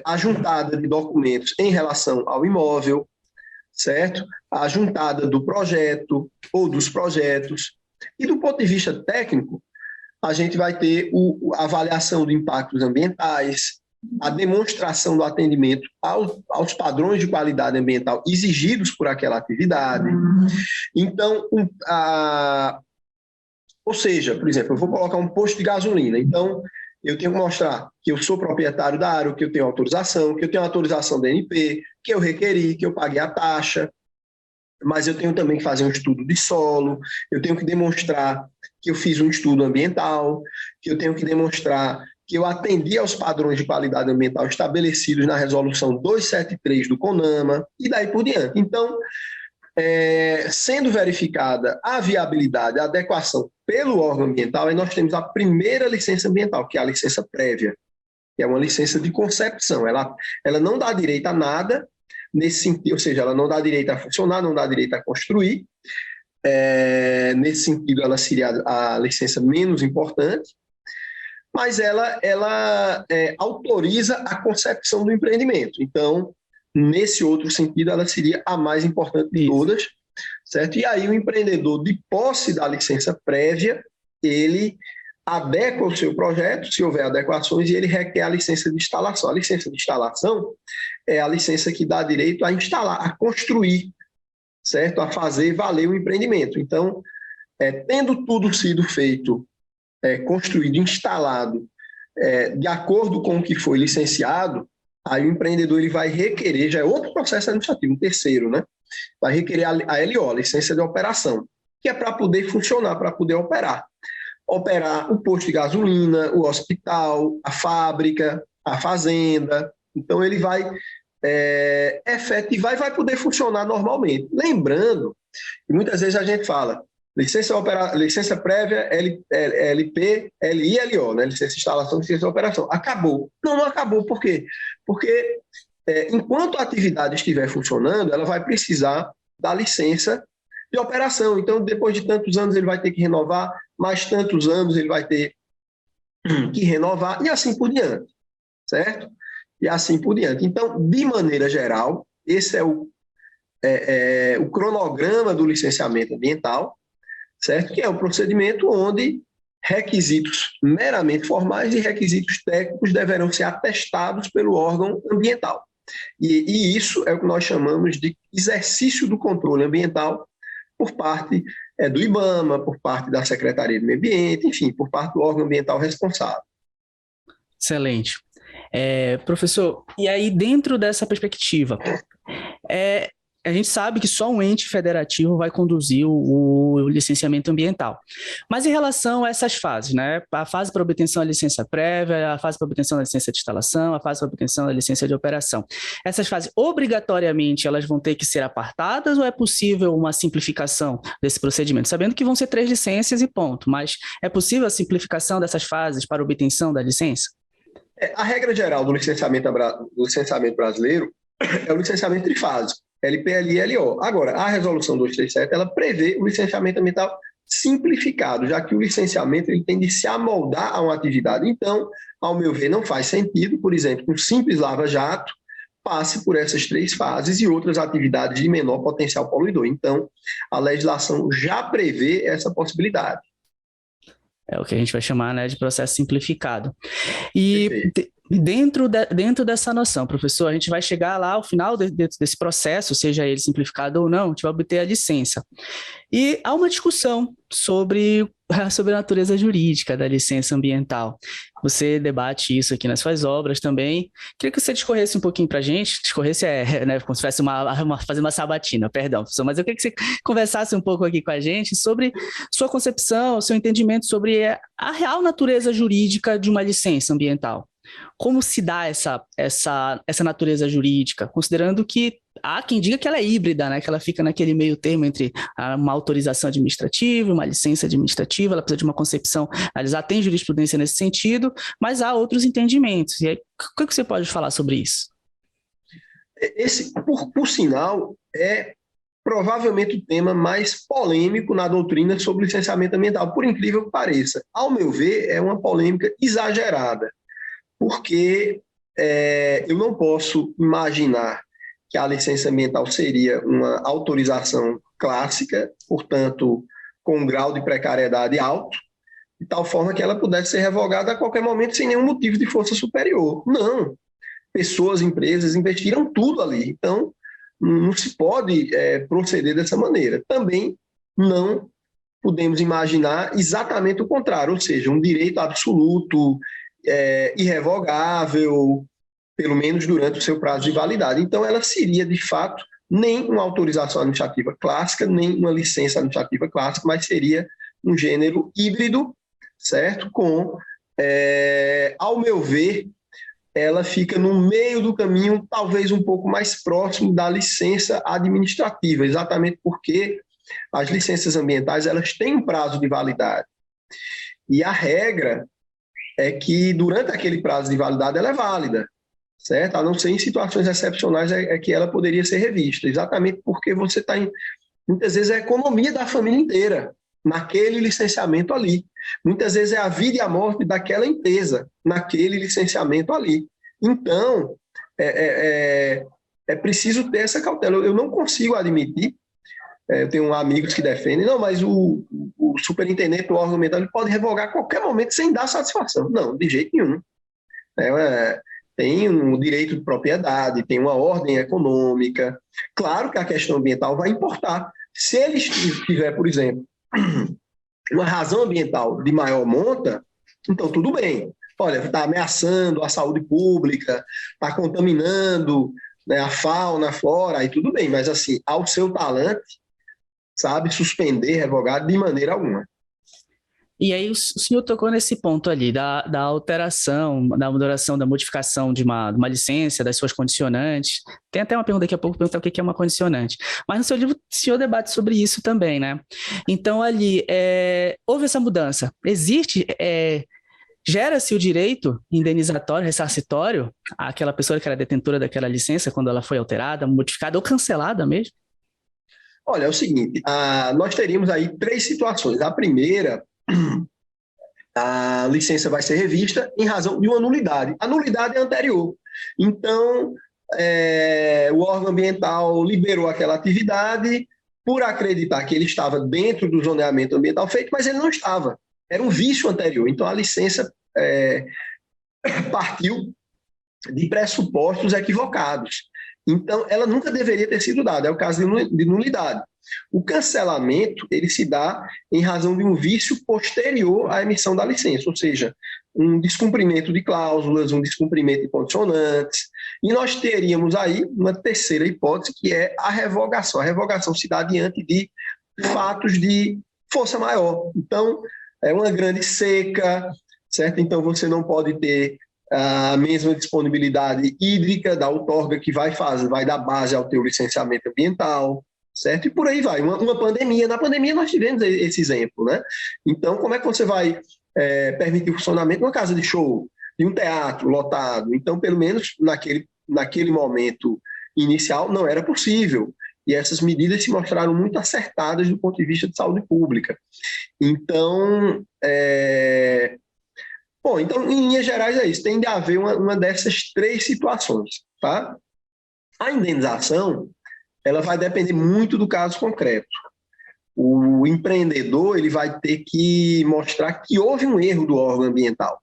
a juntada de documentos em relação ao imóvel, certo? A juntada do projeto ou dos projetos. E do ponto de vista técnico, a gente vai ter a avaliação de impactos ambientais, a demonstração do atendimento aos padrões de qualidade ambiental exigidos por aquela atividade. Então, ou seja, por exemplo, eu vou colocar um posto de gasolina. Então, eu tenho que mostrar que eu sou proprietário da área, que eu tenho autorização, que eu tenho autorização da ANP, que eu requeri, que eu paguei a taxa, mas eu tenho também que fazer um estudo de solo, eu tenho que demonstrar que eu fiz um estudo ambiental, que eu tenho que demonstrar que eu atendi aos padrões de qualidade ambiental estabelecidos na resolução 273 do CONAMA, e daí por diante. Então, sendo verificada a viabilidade, a adequação pelo órgão ambiental, aí nós temos a primeira licença ambiental, que é a licença prévia, que é uma licença de concepção. Ela não dá direito a nada nesse sentido, ou seja, ela não dá direito a funcionar, não dá direito a construir. Nesse sentido, ela seria a licença menos importante, mas ela autoriza a concepção do empreendimento. Então, nesse outro sentido, ela seria a mais importante de todas, certo? E aí o empreendedor, de posse da licença prévia, ele adequa o seu projeto, se houver adequações, e ele requer a licença de instalação. A licença de instalação é a licença que dá direito a instalar, a construir, certo? A fazer valer o empreendimento. Então, tendo tudo sido feito, construído, instalado, de acordo com o que foi licenciado, aí o empreendedor ele vai requerer, já é outro processo administrativo, um terceiro, né? Vai requerer a LO, a licença de operação, que é para poder funcionar, para poder operar. Operar o posto de gasolina, o hospital, a fábrica, a fazenda. Então, ele vai efetivar e vai poder funcionar normalmente. Lembrando que muitas vezes a gente fala licença prévia, LP, LI e LO, né? Licença de instalação, licença de operação. Acabou. Não acabou. Por quê? Porque enquanto a atividade estiver funcionando, ela vai precisar da licença de operação. Então, depois de tantos anos, ele vai ter que renovar, mais tantos anos ele vai ter que renovar, e assim por diante, certo? E assim por diante. Então, de maneira geral, esse é o cronograma do licenciamento ambiental, certo? Que é um procedimento onde requisitos meramente formais e requisitos técnicos deverão ser atestados pelo órgão ambiental. E isso é o que nós chamamos de exercício do controle ambiental por parte do IBAMA, por parte da Secretaria do Meio Ambiente, enfim, por parte do órgão ambiental responsável. Excelente. Professor, e aí dentro dessa perspectiva, a gente sabe que só um ente federativo vai conduzir o licenciamento ambiental. Mas em relação a essas fases, né? A fase para obtenção da licença prévia, a fase para obtenção da licença de instalação, a fase para obtenção da licença de operação. Essas fases, obrigatoriamente, elas vão ter que ser apartadas ou é possível uma simplificação desse procedimento? Sabendo que vão ser 3 licenças e ponto, mas é possível a simplificação dessas fases para obtenção da licença? A regra geral do licenciamento brasileiro é o licenciamento trifásico, LPLI e LO. Agora, a resolução 237, ela prevê o licenciamento ambiental simplificado, já que o licenciamento ele tem de se amoldar a uma atividade. Então, ao meu ver, não faz sentido, por exemplo, um simples lava-jato passe por essas 3 fases e outras atividades de menor potencial poluidor. Então, a legislação já prevê essa possibilidade. É o que a gente vai chamar, né, de processo simplificado. E dentro dessa noção, professor, a gente vai chegar lá ao final desse processo, seja ele simplificado ou não, a gente vai obter a licença. E há uma discussão sobre a natureza jurídica da licença ambiental. Você debate isso aqui nas suas obras também. Queria que você discorresse um pouquinho para a gente. Discorresse né, como se fosse fazer uma sabatina, perdão, professor, mas eu queria que você conversasse um pouco aqui com a gente sobre sua concepção, seu entendimento sobre a real natureza jurídica de uma licença ambiental. Como se dá essa natureza jurídica, considerando que há quem diga que ela é híbrida, né? Que ela fica naquele meio termo entre uma autorização administrativa, uma licença administrativa, ela precisa de uma concepção, ela já tem jurisprudência nesse sentido, mas há outros entendimentos. E aí, o que você pode falar sobre isso? Esse, por sinal, é provavelmente o tema mais polêmico na doutrina sobre licenciamento ambiental, por incrível que pareça. Ao meu ver, é uma polêmica exagerada, porque eu não posso imaginar que a licença ambiental seria uma autorização clássica, portanto, com um grau de precariedade alto, de tal forma que ela pudesse ser revogada a qualquer momento sem nenhum motivo de força superior. Não. Pessoas, empresas investiram tudo ali. Então, não se pode proceder dessa maneira. Também não podemos imaginar exatamente o contrário, ou seja, um direito absoluto, irrevogável, pelo menos durante o seu prazo de validade. Então, ela seria, de fato, nem uma autorização administrativa clássica, nem uma licença administrativa clássica, mas seria um gênero híbrido, certo? Ao meu ver, ela fica no meio do caminho, talvez um pouco mais próximo da licença administrativa, exatamente porque as licenças ambientais elas têm um prazo de validade. E a regra é que, durante aquele prazo de validade, ela é válida, certo? A não ser em situações excepcionais é que ela poderia ser revista, exatamente porque você está muitas vezes é a economia da família inteira naquele licenciamento ali. Muitas vezes é a vida e a morte daquela empresa naquele licenciamento ali. Então, é preciso ter essa cautela. Eu não consigo admitir, eu tenho amigos que defendem, não, mas o superintendente do órgão ambiental ele pode revogar a qualquer momento sem dar satisfação. Não, de jeito nenhum. Tem um direito de propriedade, tem uma ordem econômica. Claro que a questão ambiental vai importar. Se ele tiver, por exemplo, uma razão ambiental de maior monta, então tudo bem. Olha, está ameaçando a saúde pública, está contaminando, né, a fauna, a flora, aí tudo bem, mas assim, ao seu talante, sabe, suspender, revogar de maneira alguma. E aí o senhor tocou nesse ponto ali, da alteração, da moderação, da modificação de uma licença, das suas condicionantes. Tem até uma pergunta daqui a pouco, perguntar o que é uma condicionante. Mas no seu livro, o senhor debate sobre isso também, né? Então ali, houve essa mudança. Existe, gera-se o direito indenizatório, ressarcitório, àquela pessoa que era detentora daquela licença quando ela foi alterada, modificada ou cancelada mesmo? Olha, é o seguinte, nós teríamos aí 3 situações. A primeira, a licença vai ser revista em razão de uma nulidade. A nulidade é anterior. Então, o órgão ambiental liberou aquela atividade por acreditar que ele estava dentro do zoneamento ambiental feito, mas ele não estava. Era um vício anterior. Então, a licença partiu de pressupostos equivocados. Então, ela nunca deveria ter sido dada, é o caso de nulidade. O cancelamento, ele se dá em razão de um vício posterior à emissão da licença, ou seja, um descumprimento de cláusulas, um descumprimento de condicionantes, e nós teríamos aí uma terceira hipótese, que é a revogação. A revogação se dá diante de fatos de força maior. Então, é uma grande seca, certo? Então, você não pode ter a mesma disponibilidade hídrica da outorga que vai dar base ao teu licenciamento ambiental, certo? E por aí vai. Uma pandemia. Na pandemia nós tivemos esse exemplo, né? Então, como é que você vai permitir o funcionamento de uma casa de show, de um teatro lotado? Então, pelo menos naquele momento inicial, não era possível. E essas medidas se mostraram muito acertadas do ponto de vista de saúde pública. Então, então, em linhas gerais é isso. Tem de haver uma dessas três situações, tá? A indenização, ela vai depender muito do caso concreto. O empreendedor, ele vai ter que mostrar que houve um erro do órgão ambiental,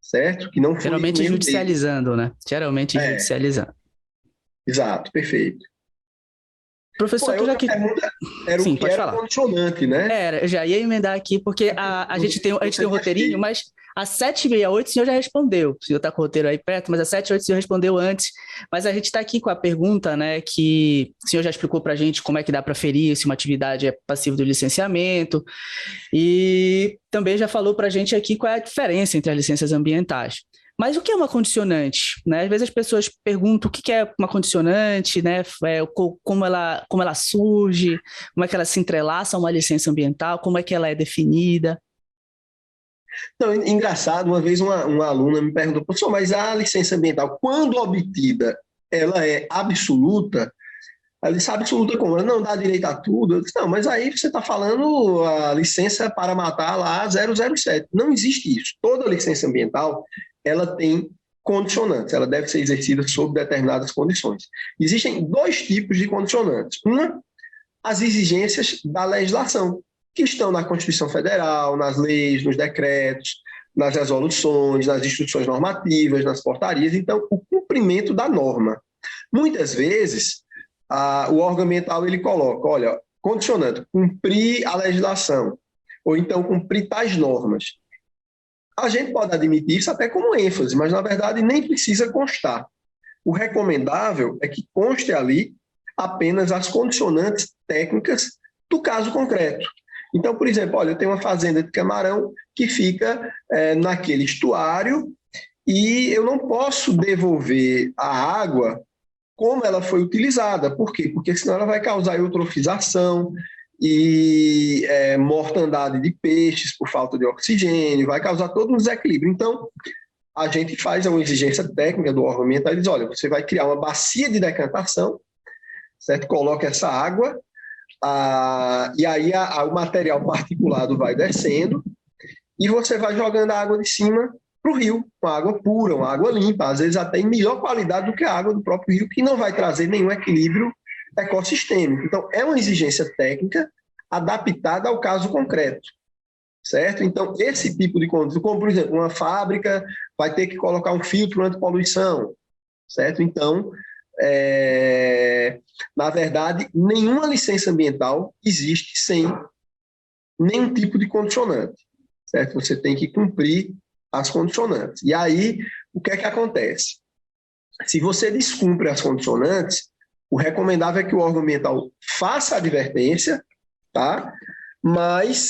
certo? Que não foi Geralmente judicializando, né? Geralmente judicializando. Exato, perfeito. Professor, já que pergunta era sim, o que era falar. Condicionante, né? Eu já ia emendar aqui, porque a gente tem um roteirinho, mas às 7h68 o senhor já respondeu. O senhor está com o roteiro aí perto, mas às 7h08 o senhor respondeu antes. Mas a gente está aqui com a pergunta, né, que o senhor já explicou para a gente como é que dá para ferir se uma atividade é passiva do licenciamento, e também já falou para a gente aqui qual é a diferença entre as licenças ambientais. Mas o que é uma condicionante? Né? Às vezes as pessoas perguntam o que é uma condicionante, né? Como ela surge, como é que ela se entrelaça a uma licença ambiental, como é que ela é definida. Então, engraçado, uma vez uma aluna me perguntou, professor, mas a licença ambiental, quando obtida, ela é absoluta? Ela disse, absoluta como? Ela não dá direito a tudo? Eu disse, não, mas aí você está falando a licença para matar lá 007. Não existe isso. Toda licença ambiental, ela tem condicionantes, ela deve ser exercida sob determinadas condições. Existem dois tipos de condicionantes. Uma, as exigências da legislação, que estão na Constituição Federal, nas leis, nos decretos, nas resoluções, nas instruções normativas, nas portarias. Então, o cumprimento da norma. Muitas vezes, o órgão ambiental ele coloca, olha, condicionante, cumprir a legislação, ou então cumprir tais normas. A gente pode admitir isso até como ênfase, mas, na verdade, nem precisa constar. O recomendável é que conste ali apenas as condicionantes técnicas do caso concreto. Então, por exemplo, olha, eu tenho uma fazenda de camarão que fica naquele estuário e eu não posso devolver a água como ela foi utilizada. Por quê? Porque senão ela vai causar eutrofização e mortandade de peixes por falta de oxigênio, vai causar todo um desequilíbrio. Então, a gente faz uma exigência técnica do órgão ambiental e diz, olha, você vai criar uma bacia de decantação, certo? Coloca essa água, e aí o material particulado vai descendo e você vai jogando a água de cima para o rio, uma água pura, uma água limpa, às vezes até em melhor qualidade do que a água do próprio rio, que não vai trazer nenhum equilíbrio ecossistêmico. Então, é uma exigência técnica adaptada ao caso concreto, certo? Então, esse tipo de condição, como, por exemplo, uma fábrica vai ter que colocar um filtro antipoluição, certo? Então, na verdade, nenhuma licença ambiental existe sem nenhum tipo de condicionante, certo? Você tem que cumprir as condicionantes. E aí, o que é que acontece? Se você descumpre as condicionantes, o recomendável é que o órgão ambiental faça a advertência, tá? Mas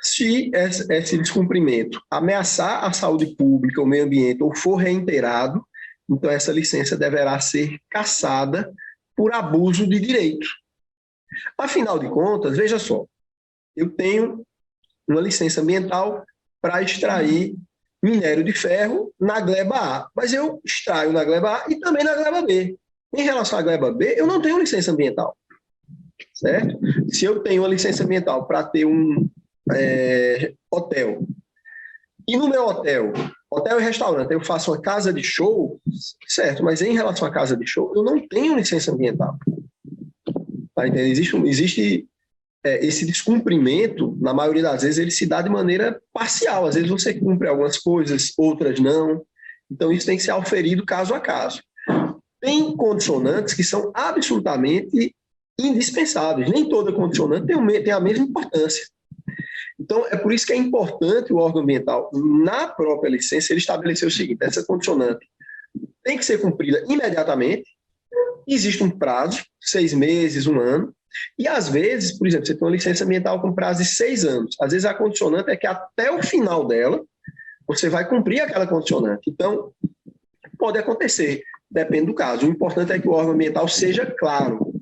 se esse descumprimento ameaçar a saúde pública, o meio ambiente, ou for reiterado, então essa licença deverá ser cassada por abuso de direito. Afinal de contas, veja só, eu tenho uma licença ambiental para extrair minério de ferro na gleba A, mas eu extraio na gleba A e também na gleba B. Em relação à gleba B, eu não tenho licença ambiental, certo? Se eu tenho uma licença ambiental para ter um hotel, e no meu hotel e restaurante, eu faço uma casa de show, certo, mas em relação à casa de show, eu não tenho licença ambiental. Tá entendendo? Existe esse descumprimento, na maioria das vezes, ele se dá de maneira parcial. Às vezes você cumpre algumas coisas, outras não. Então, isso tem que ser auferido caso a caso. Tem condicionantes que são absolutamente indispensáveis. Nem toda condicionante tem a mesma importância. Então, é por isso que é importante o órgão ambiental, na própria licença, ele estabelecer o seguinte: essa condicionante tem que ser cumprida imediatamente, existe um prazo, 6 meses, 1 ano, e às vezes, por exemplo, você tem uma licença ambiental com prazo de 6 anos, às vezes a condicionante é que até o final dela, você vai cumprir aquela condicionante. Então, pode acontecer, depende do caso. O importante é que o órgão ambiental seja claro,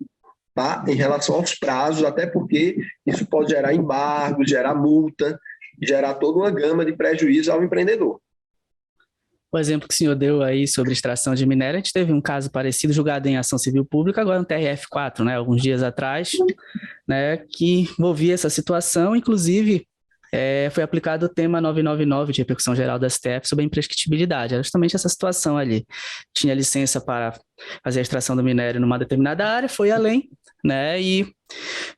tá? Em relação aos prazos, até porque isso pode gerar embargo, gerar multa, gerar toda uma gama de prejuízos ao empreendedor. O exemplo que o senhor deu aí sobre extração de minério, a gente teve um caso parecido julgado em ação civil pública, agora no TRF4, né, alguns dias atrás, né, que envolvia essa situação. Inclusive, foi aplicado o tema 999 de repercussão geral da STF sobre a imprescritibilidade. Era justamente essa situação ali. Tinha licença para fazer a extração do minério numa determinada área, foi além, né, e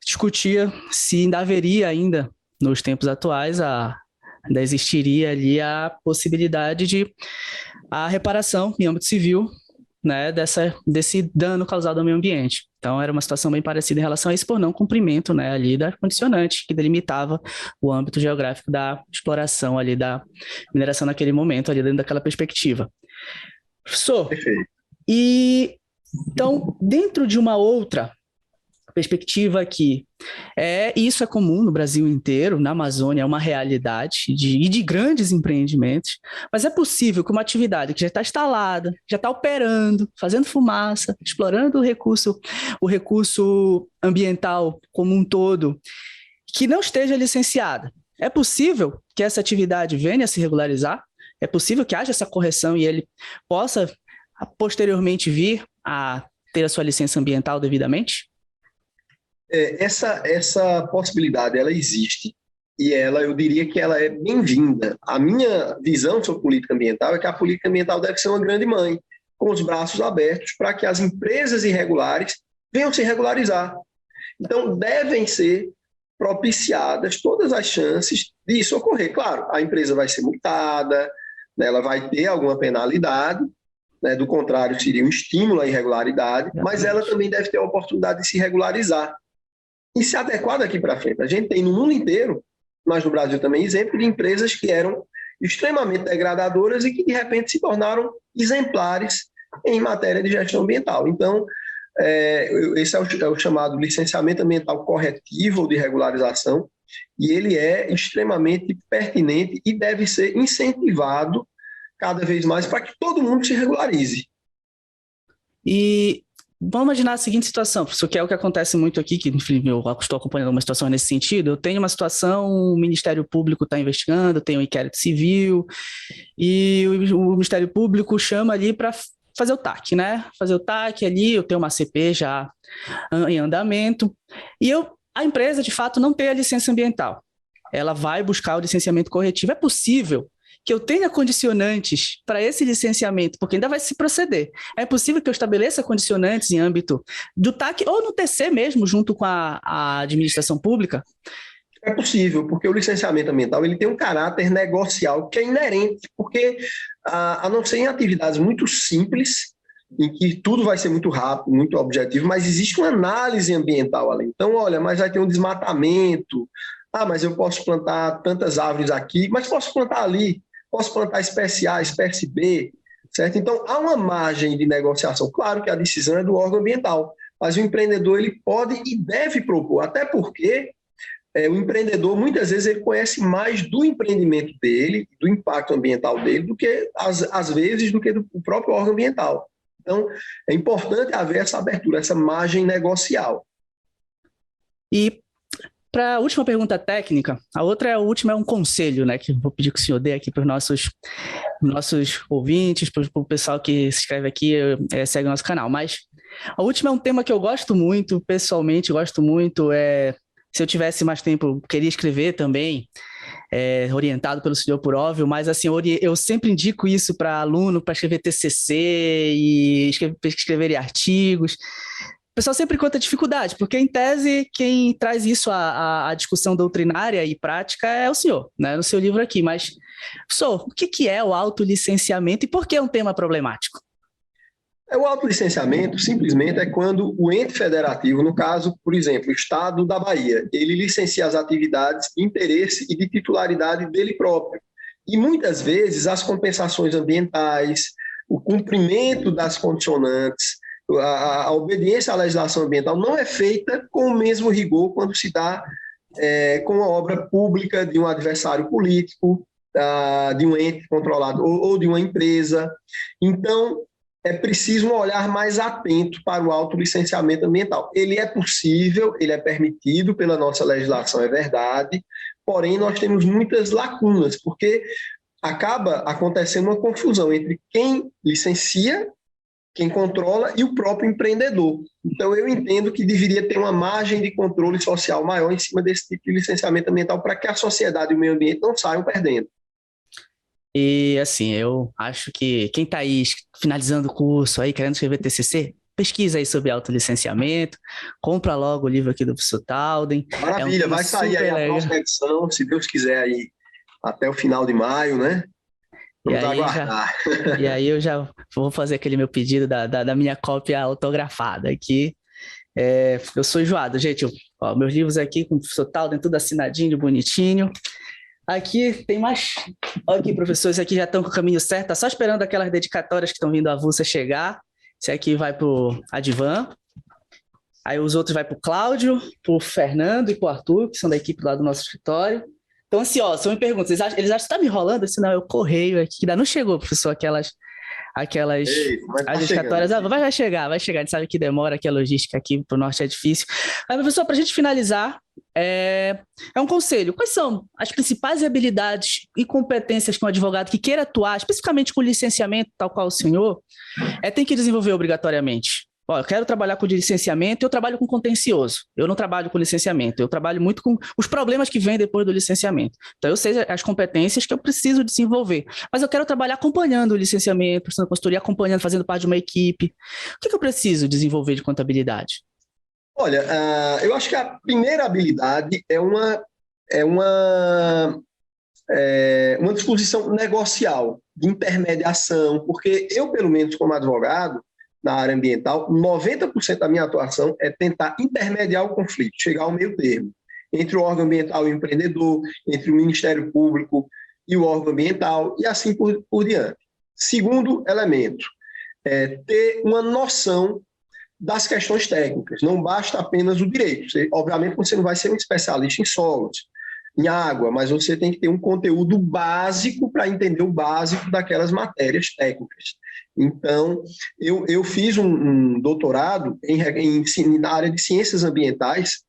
discutia se ainda haveria ainda, nos tempos atuais, ainda existiria ali a possibilidade de a reparação em âmbito civil, né, desse dano causado ao meio ambiente. Então, era uma situação bem parecida em relação a isso, por não cumprimento, né, ali da condicionante que delimitava o âmbito geográfico da exploração ali da mineração naquele momento, ali dentro daquela perspectiva. Professor, Perfeito. e então, dentro de uma outra perspectiva aqui, isso é comum no Brasil inteiro, na Amazônia é uma realidade de grandes empreendimentos, mas é possível que uma atividade que já está instalada, já está operando, fazendo fumaça, explorando o recurso ambiental como um todo, que não esteja licenciada, é possível que essa atividade venha a se regularizar? É possível que haja essa correção e ele possa posteriormente vir a ter a sua licença ambiental devidamente? Essa possibilidade, ela existe, e eu diria que ela é bem-vinda. A minha visão sobre política ambiental é que a política ambiental deve ser uma grande mãe, com os braços abertos para que as empresas irregulares venham se regularizar. Então, devem ser propiciadas todas as chances disso ocorrer. Claro, a empresa vai ser multada, né, ela vai ter alguma penalidade, né, do contrário, seria um estímulo à irregularidade, mas ela também deve ter a oportunidade de se regularizar e se adequar daqui para frente. A gente tem no mundo inteiro, mas no Brasil também, exemplo de empresas que eram extremamente degradadoras e que, de repente, se tornaram exemplares em matéria de gestão ambiental. Então, esse é o chamado licenciamento ambiental corretivo ou de regularização, e ele é extremamente pertinente e deve ser incentivado cada vez mais para que todo mundo se regularize. E vamos imaginar a seguinte situação, professor, que é o que acontece muito aqui, que enfim, eu estou acompanhando uma situação nesse sentido. Eu tenho uma situação, o Ministério Público está investigando, tem um inquérito civil, e o Ministério Público chama ali para fazer o TAC, né? Fazer o TAC ali, eu tenho uma CP já em andamento, e a empresa, de fato, não tem a licença ambiental. Ela vai buscar o licenciamento corretivo. É possível que eu tenha condicionantes para esse licenciamento, porque ainda vai se proceder. É possível que eu estabeleça condicionantes em âmbito do TAC ou no TC mesmo, junto com a administração pública? É possível, porque o licenciamento ambiental ele tem um caráter negocial que é inerente, porque a não ser em atividades muito simples, em que tudo vai ser muito rápido, muito objetivo, mas existe uma análise ambiental ali. Então, olha, mas vai ter um desmatamento, mas eu posso plantar tantas árvores aqui, mas posso plantar ali, posso plantar espécie A, espécie B, certo? Então, há uma margem de negociação. Claro que a decisão é do órgão ambiental, mas o empreendedor ele pode e deve propor, até porque o empreendedor, muitas vezes, ele conhece mais do empreendimento dele, do impacto ambiental dele, do que, às vezes, do que do próprio órgão ambiental. Então, é importante haver essa abertura, essa margem negocial. E para a última pergunta técnica, a última é um conselho, né, que eu vou pedir que o senhor dê aqui para os nossos ouvintes, para o pessoal que se inscreve aqui, segue o nosso canal. Mas a última é um tema que eu gosto muito, pessoalmente gosto muito, se eu tivesse mais tempo, eu queria escrever também, orientado pelo senhor por óbvio, mas assim, eu sempre indico isso para aluno, para escrever TCC e escrever artigos. pessoal sempre conta dificuldade, porque em tese quem traz isso à discussão doutrinária e prática é o senhor, né, no seu livro aqui. Mas, professor, o que é o autolicenciamento e por que é um tema problemático? O autolicenciamento simplesmente é quando o ente federativo, no caso, por exemplo, o Estado da Bahia, ele licencia as atividades de interesse e de titularidade dele próprio. E muitas vezes as compensações ambientais, o cumprimento das condicionantes, a obediência à legislação ambiental não é feita com o mesmo rigor quando se dá com a obra pública de um adversário político, de um ente controlado ou de uma empresa. Então, é preciso um olhar mais atento para o autolicenciamento ambiental. Ele é possível, ele é permitido pela nossa legislação, é verdade, porém nós temos muitas lacunas, porque acaba acontecendo uma confusão entre quem licencia, quem controla e o próprio empreendedor. Então, eu entendo que deveria ter uma margem de controle social maior em cima desse tipo de licenciamento ambiental para que a sociedade e o meio ambiente não saiam perdendo. E, assim, eu acho que quem está aí finalizando o curso, aí querendo escrever TCC, pesquisa aí sobre autolicenciamento, compra logo o livro aqui do professor Talden. Maravilha, vai sair aí a próxima edição, se Deus quiser, aí até o final de maio, né? Vamos aguardar. E aí eu já vou fazer aquele meu pedido da minha cópia autografada aqui. Eu sou enjoado, gente. Meus livros aqui com o professor Talden, tudo assinadinho, bonitinho. Aqui tem mais... Olha aqui, professores, aqui já estão com o caminho certo, tá só esperando aquelas dedicatórias que estão vindo avulsa chegar. Esse aqui vai para o Advan. Aí os outros vai para o Cláudio, para o Fernando e para o Arthur, que são da equipe lá do nosso escritório. Então, assim, ó, se eu me pergunto, eles acham que está me enrolando? Assim, não, é o correio aqui, que ainda não chegou, professor, aquelas as dedicatórias. Vai chegar, a gente sabe que demora, que a logística aqui para o norte é difícil. Mas, professor, para a gente finalizar, é um conselho. Quais são as principais habilidades e competências que um advogado que queira atuar, especificamente com licenciamento, tal qual o senhor, tem que desenvolver obrigatoriamente? Eu quero trabalhar com licenciamento, eu trabalho com contencioso. Eu não trabalho com licenciamento, eu trabalho muito com os problemas que vêm depois do licenciamento. Então, eu sei as competências que eu preciso desenvolver. Mas eu quero trabalhar acompanhando o licenciamento, prestando consultoria, acompanhando, fazendo parte de uma equipe. O que eu preciso desenvolver de contabilidade? Olha, eu acho que a primeira habilidade é uma disposição negocial, de intermediação, porque eu, pelo menos como advogado, na área ambiental, 90% da minha atuação é tentar intermediar o conflito, chegar ao meio termo, entre o órgão ambiental e o empreendedor, entre o Ministério Público e o órgão ambiental, e assim por diante. Segundo elemento, ter uma noção das questões técnicas, não basta apenas o direito. Obviamente, você não vai ser um especialista em solos, em água, mas você tem que ter um conteúdo básico para entender o básico daquelas matérias técnicas. Então, eu fiz um doutorado na área de ciências ambientais,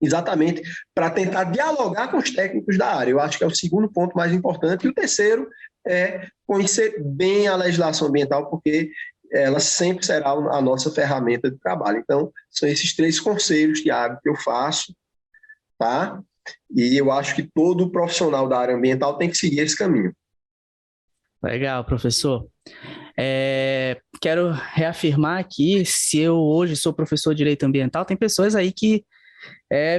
exatamente para tentar dialogar com os técnicos da área. Eu acho que é o segundo ponto mais importante. E o terceiro é conhecer bem a legislação ambiental, porque ela sempre será a nossa ferramenta de trabalho. Então, são esses 3 conselhos, Tiago, que eu faço, tá? E eu acho que todo profissional da área ambiental tem que seguir esse caminho. Legal, professor. Quero reafirmar aqui, se eu hoje sou professor de Direito Ambiental, tem pessoas aí que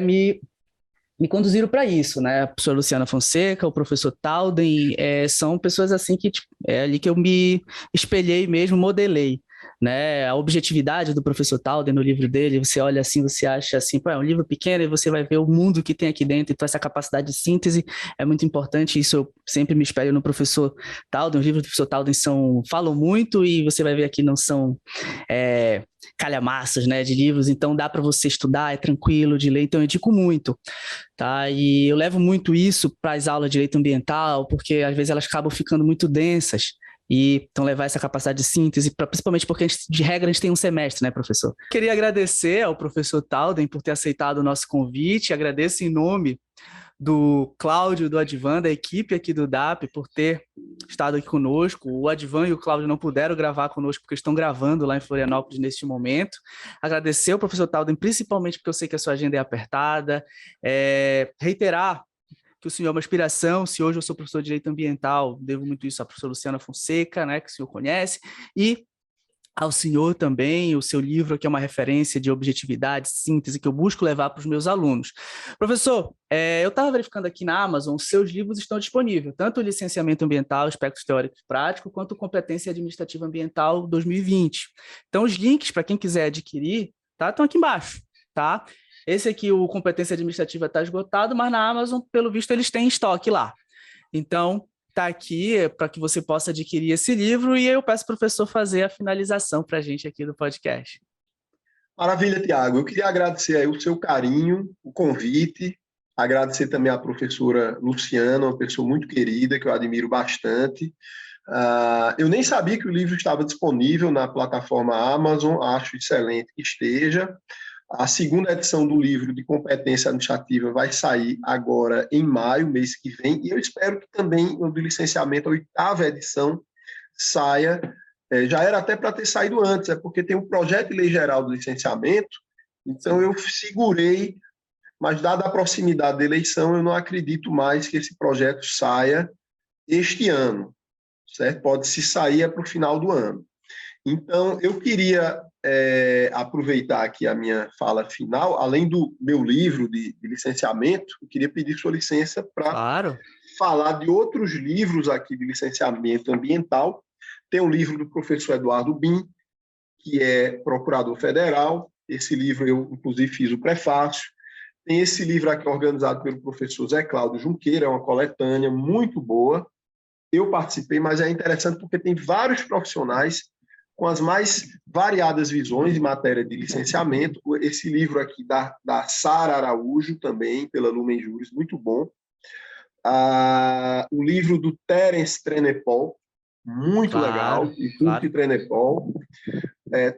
me conduziram para isso, né? A professora Luciana Fonseca, o professor Talden, são pessoas assim que ali que eu me espelhei mesmo, modelei. Né, a objetividade do professor Talden no livro dele, você olha assim, você acha assim, é um livro pequeno e você vai ver o mundo que tem aqui dentro, então essa capacidade de síntese é muito importante, isso eu sempre me espelho no professor Talden, os livros do professor Talden falam muito e você vai ver aqui não são calhamaças, né, de livros, então dá para você estudar, é tranquilo de ler, então eu indico muito, tá? E eu levo muito isso para as aulas de direito ambiental, porque às vezes elas acabam ficando muito densas, e então levar essa capacidade de síntese, principalmente porque de regra a gente tem um semestre, né, professor? Queria agradecer ao professor Talden por ter aceitado o nosso convite, agradeço em nome do Cláudio, do Advan, da equipe aqui do DAP, por ter estado aqui conosco. O Advan e o Cláudio não puderam gravar conosco porque estão gravando lá em Florianópolis neste momento. Agradecer ao professor Talden, principalmente porque eu sei que a sua agenda é apertada. Reiterar que o senhor é uma inspiração. Se hoje eu sou professor de Direito Ambiental, devo muito isso à professora Luciana Fonseca, né, que o senhor conhece, e ao senhor também, o seu livro que é uma referência de objetividade, síntese, que eu busco levar para os meus alunos. Professor, eu estava verificando aqui na Amazon, seus livros estão disponíveis, tanto o Licenciamento Ambiental, Aspectos Teóricos e Práticos, quanto o Competência Administrativa Ambiental 2020. Então, os links, para quem quiser adquirir, tá, estão aqui embaixo, tá? Esse aqui, o Competência Administrativa, está esgotado, mas na Amazon, pelo visto, eles têm estoque lá. Então, está aqui para que você possa adquirir esse livro e eu peço ao professor fazer a finalização para a gente aqui do podcast. Maravilha, Tiago. Eu queria agradecer aí o seu carinho, o convite, agradecer também à professora Luciana, uma pessoa muito querida, que eu admiro bastante. Eu nem sabia que o livro estava disponível na plataforma Amazon, acho excelente que esteja. A segunda edição do livro de competência administrativa vai sair agora em maio, mês que vem, e eu espero que também o do licenciamento, a 8ª edição, saia. Já era até para ter saído antes, é porque tem um projeto de lei geral do licenciamento, então eu segurei, mas dada a proximidade da eleição, eu não acredito mais que esse projeto saia este ano, certo? Pode-se sair para o final do ano. Então, eu queria aproveitar aqui a minha fala final, além do meu livro de licenciamento, eu queria pedir sua licença para falar de outros livros aqui de licenciamento ambiental. Tem um livro do professor Eduardo Bin, que é procurador federal. Esse livro eu, inclusive, fiz o prefácio. Tem esse livro aqui organizado pelo professor Zé Cláudio Junqueira, é uma coletânea muito boa. Eu participei, mas é interessante porque tem vários profissionais com as mais variadas visões em matéria de licenciamento. Esse livro aqui da Sara Araújo, também, pela Lumen Juris, muito bom. O livro do Terence Trenepol, muito legal, e Trenepol.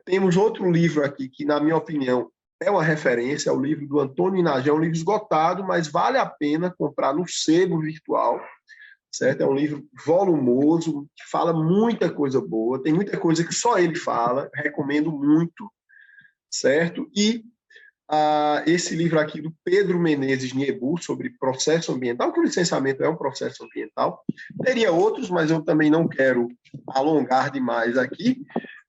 Temos outro livro aqui que, na minha opinião, é uma referência, é o livro do Antônio Inagé, é um livro esgotado, mas vale a pena comprar no sebo virtual, certo? É um livro volumoso, que fala muita coisa boa, tem muita coisa que só ele fala, recomendo muito, certo? E esse livro aqui do Pedro Menezes Niebu, sobre processo ambiental, que o licenciamento é um processo ambiental. Teria outros, mas eu também não quero alongar demais aqui.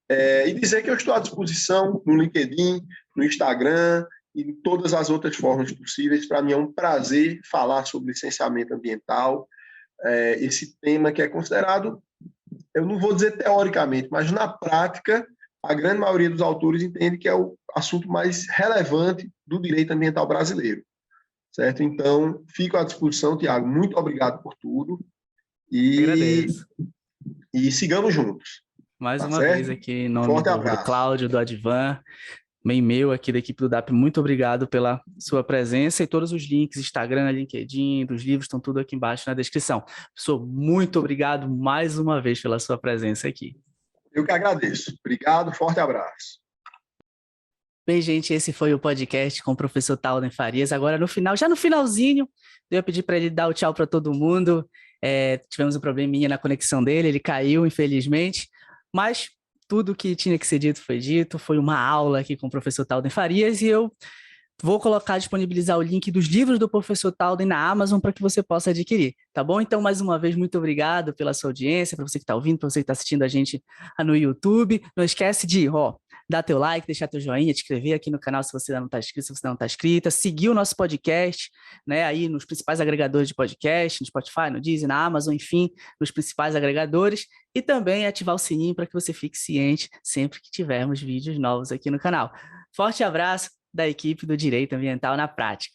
E dizer que eu estou à disposição no LinkedIn, no Instagram e em todas as outras formas possíveis. Para mim é um prazer falar sobre licenciamento ambiental, esse tema que é considerado, eu não vou dizer teoricamente, mas na prática, a grande maioria dos autores entende que é o assunto mais relevante do direito ambiental brasileiro, certo? Então, fico à disposição, Tiago, muito obrigado por tudo e sigamos juntos. Mais uma vez aqui, em nome do Cláudio, do Advan, bem meu aqui da equipe do DAP, muito obrigado pela sua presença e todos os links, Instagram, LinkedIn, dos livros, estão tudo aqui embaixo na descrição. Professor, muito obrigado mais uma vez pela sua presença aqui. Eu que agradeço. Obrigado, forte abraço. Bem, gente, esse foi o podcast com o professor Talden Farias. Agora, no final, já no finalzinho, eu ia pedir para ele dar o tchau para todo mundo. Tivemos um probleminha na conexão dele, ele caiu, infelizmente, mas tudo que tinha que ser dito foi dito, foi uma aula aqui com o professor Talden Farias e eu vou disponibilizar o link dos livros do professor Talden na Amazon para que você possa adquirir, tá bom? Então, mais uma vez, muito obrigado pela sua audiência, para você que está ouvindo, para você que está assistindo a gente no YouTube. Não esquece de dar teu like, deixar teu joinha, te inscrever aqui no canal se você ainda não está inscrito, se você não está inscrita, seguir o nosso podcast, né, aí nos principais agregadores de podcast, no Spotify, no Deezer, na Amazon, enfim, nos principais agregadores, e também ativar o sininho para que você fique ciente sempre que tivermos vídeos novos aqui no canal. Forte abraço da equipe do Direito Ambiental na Prática.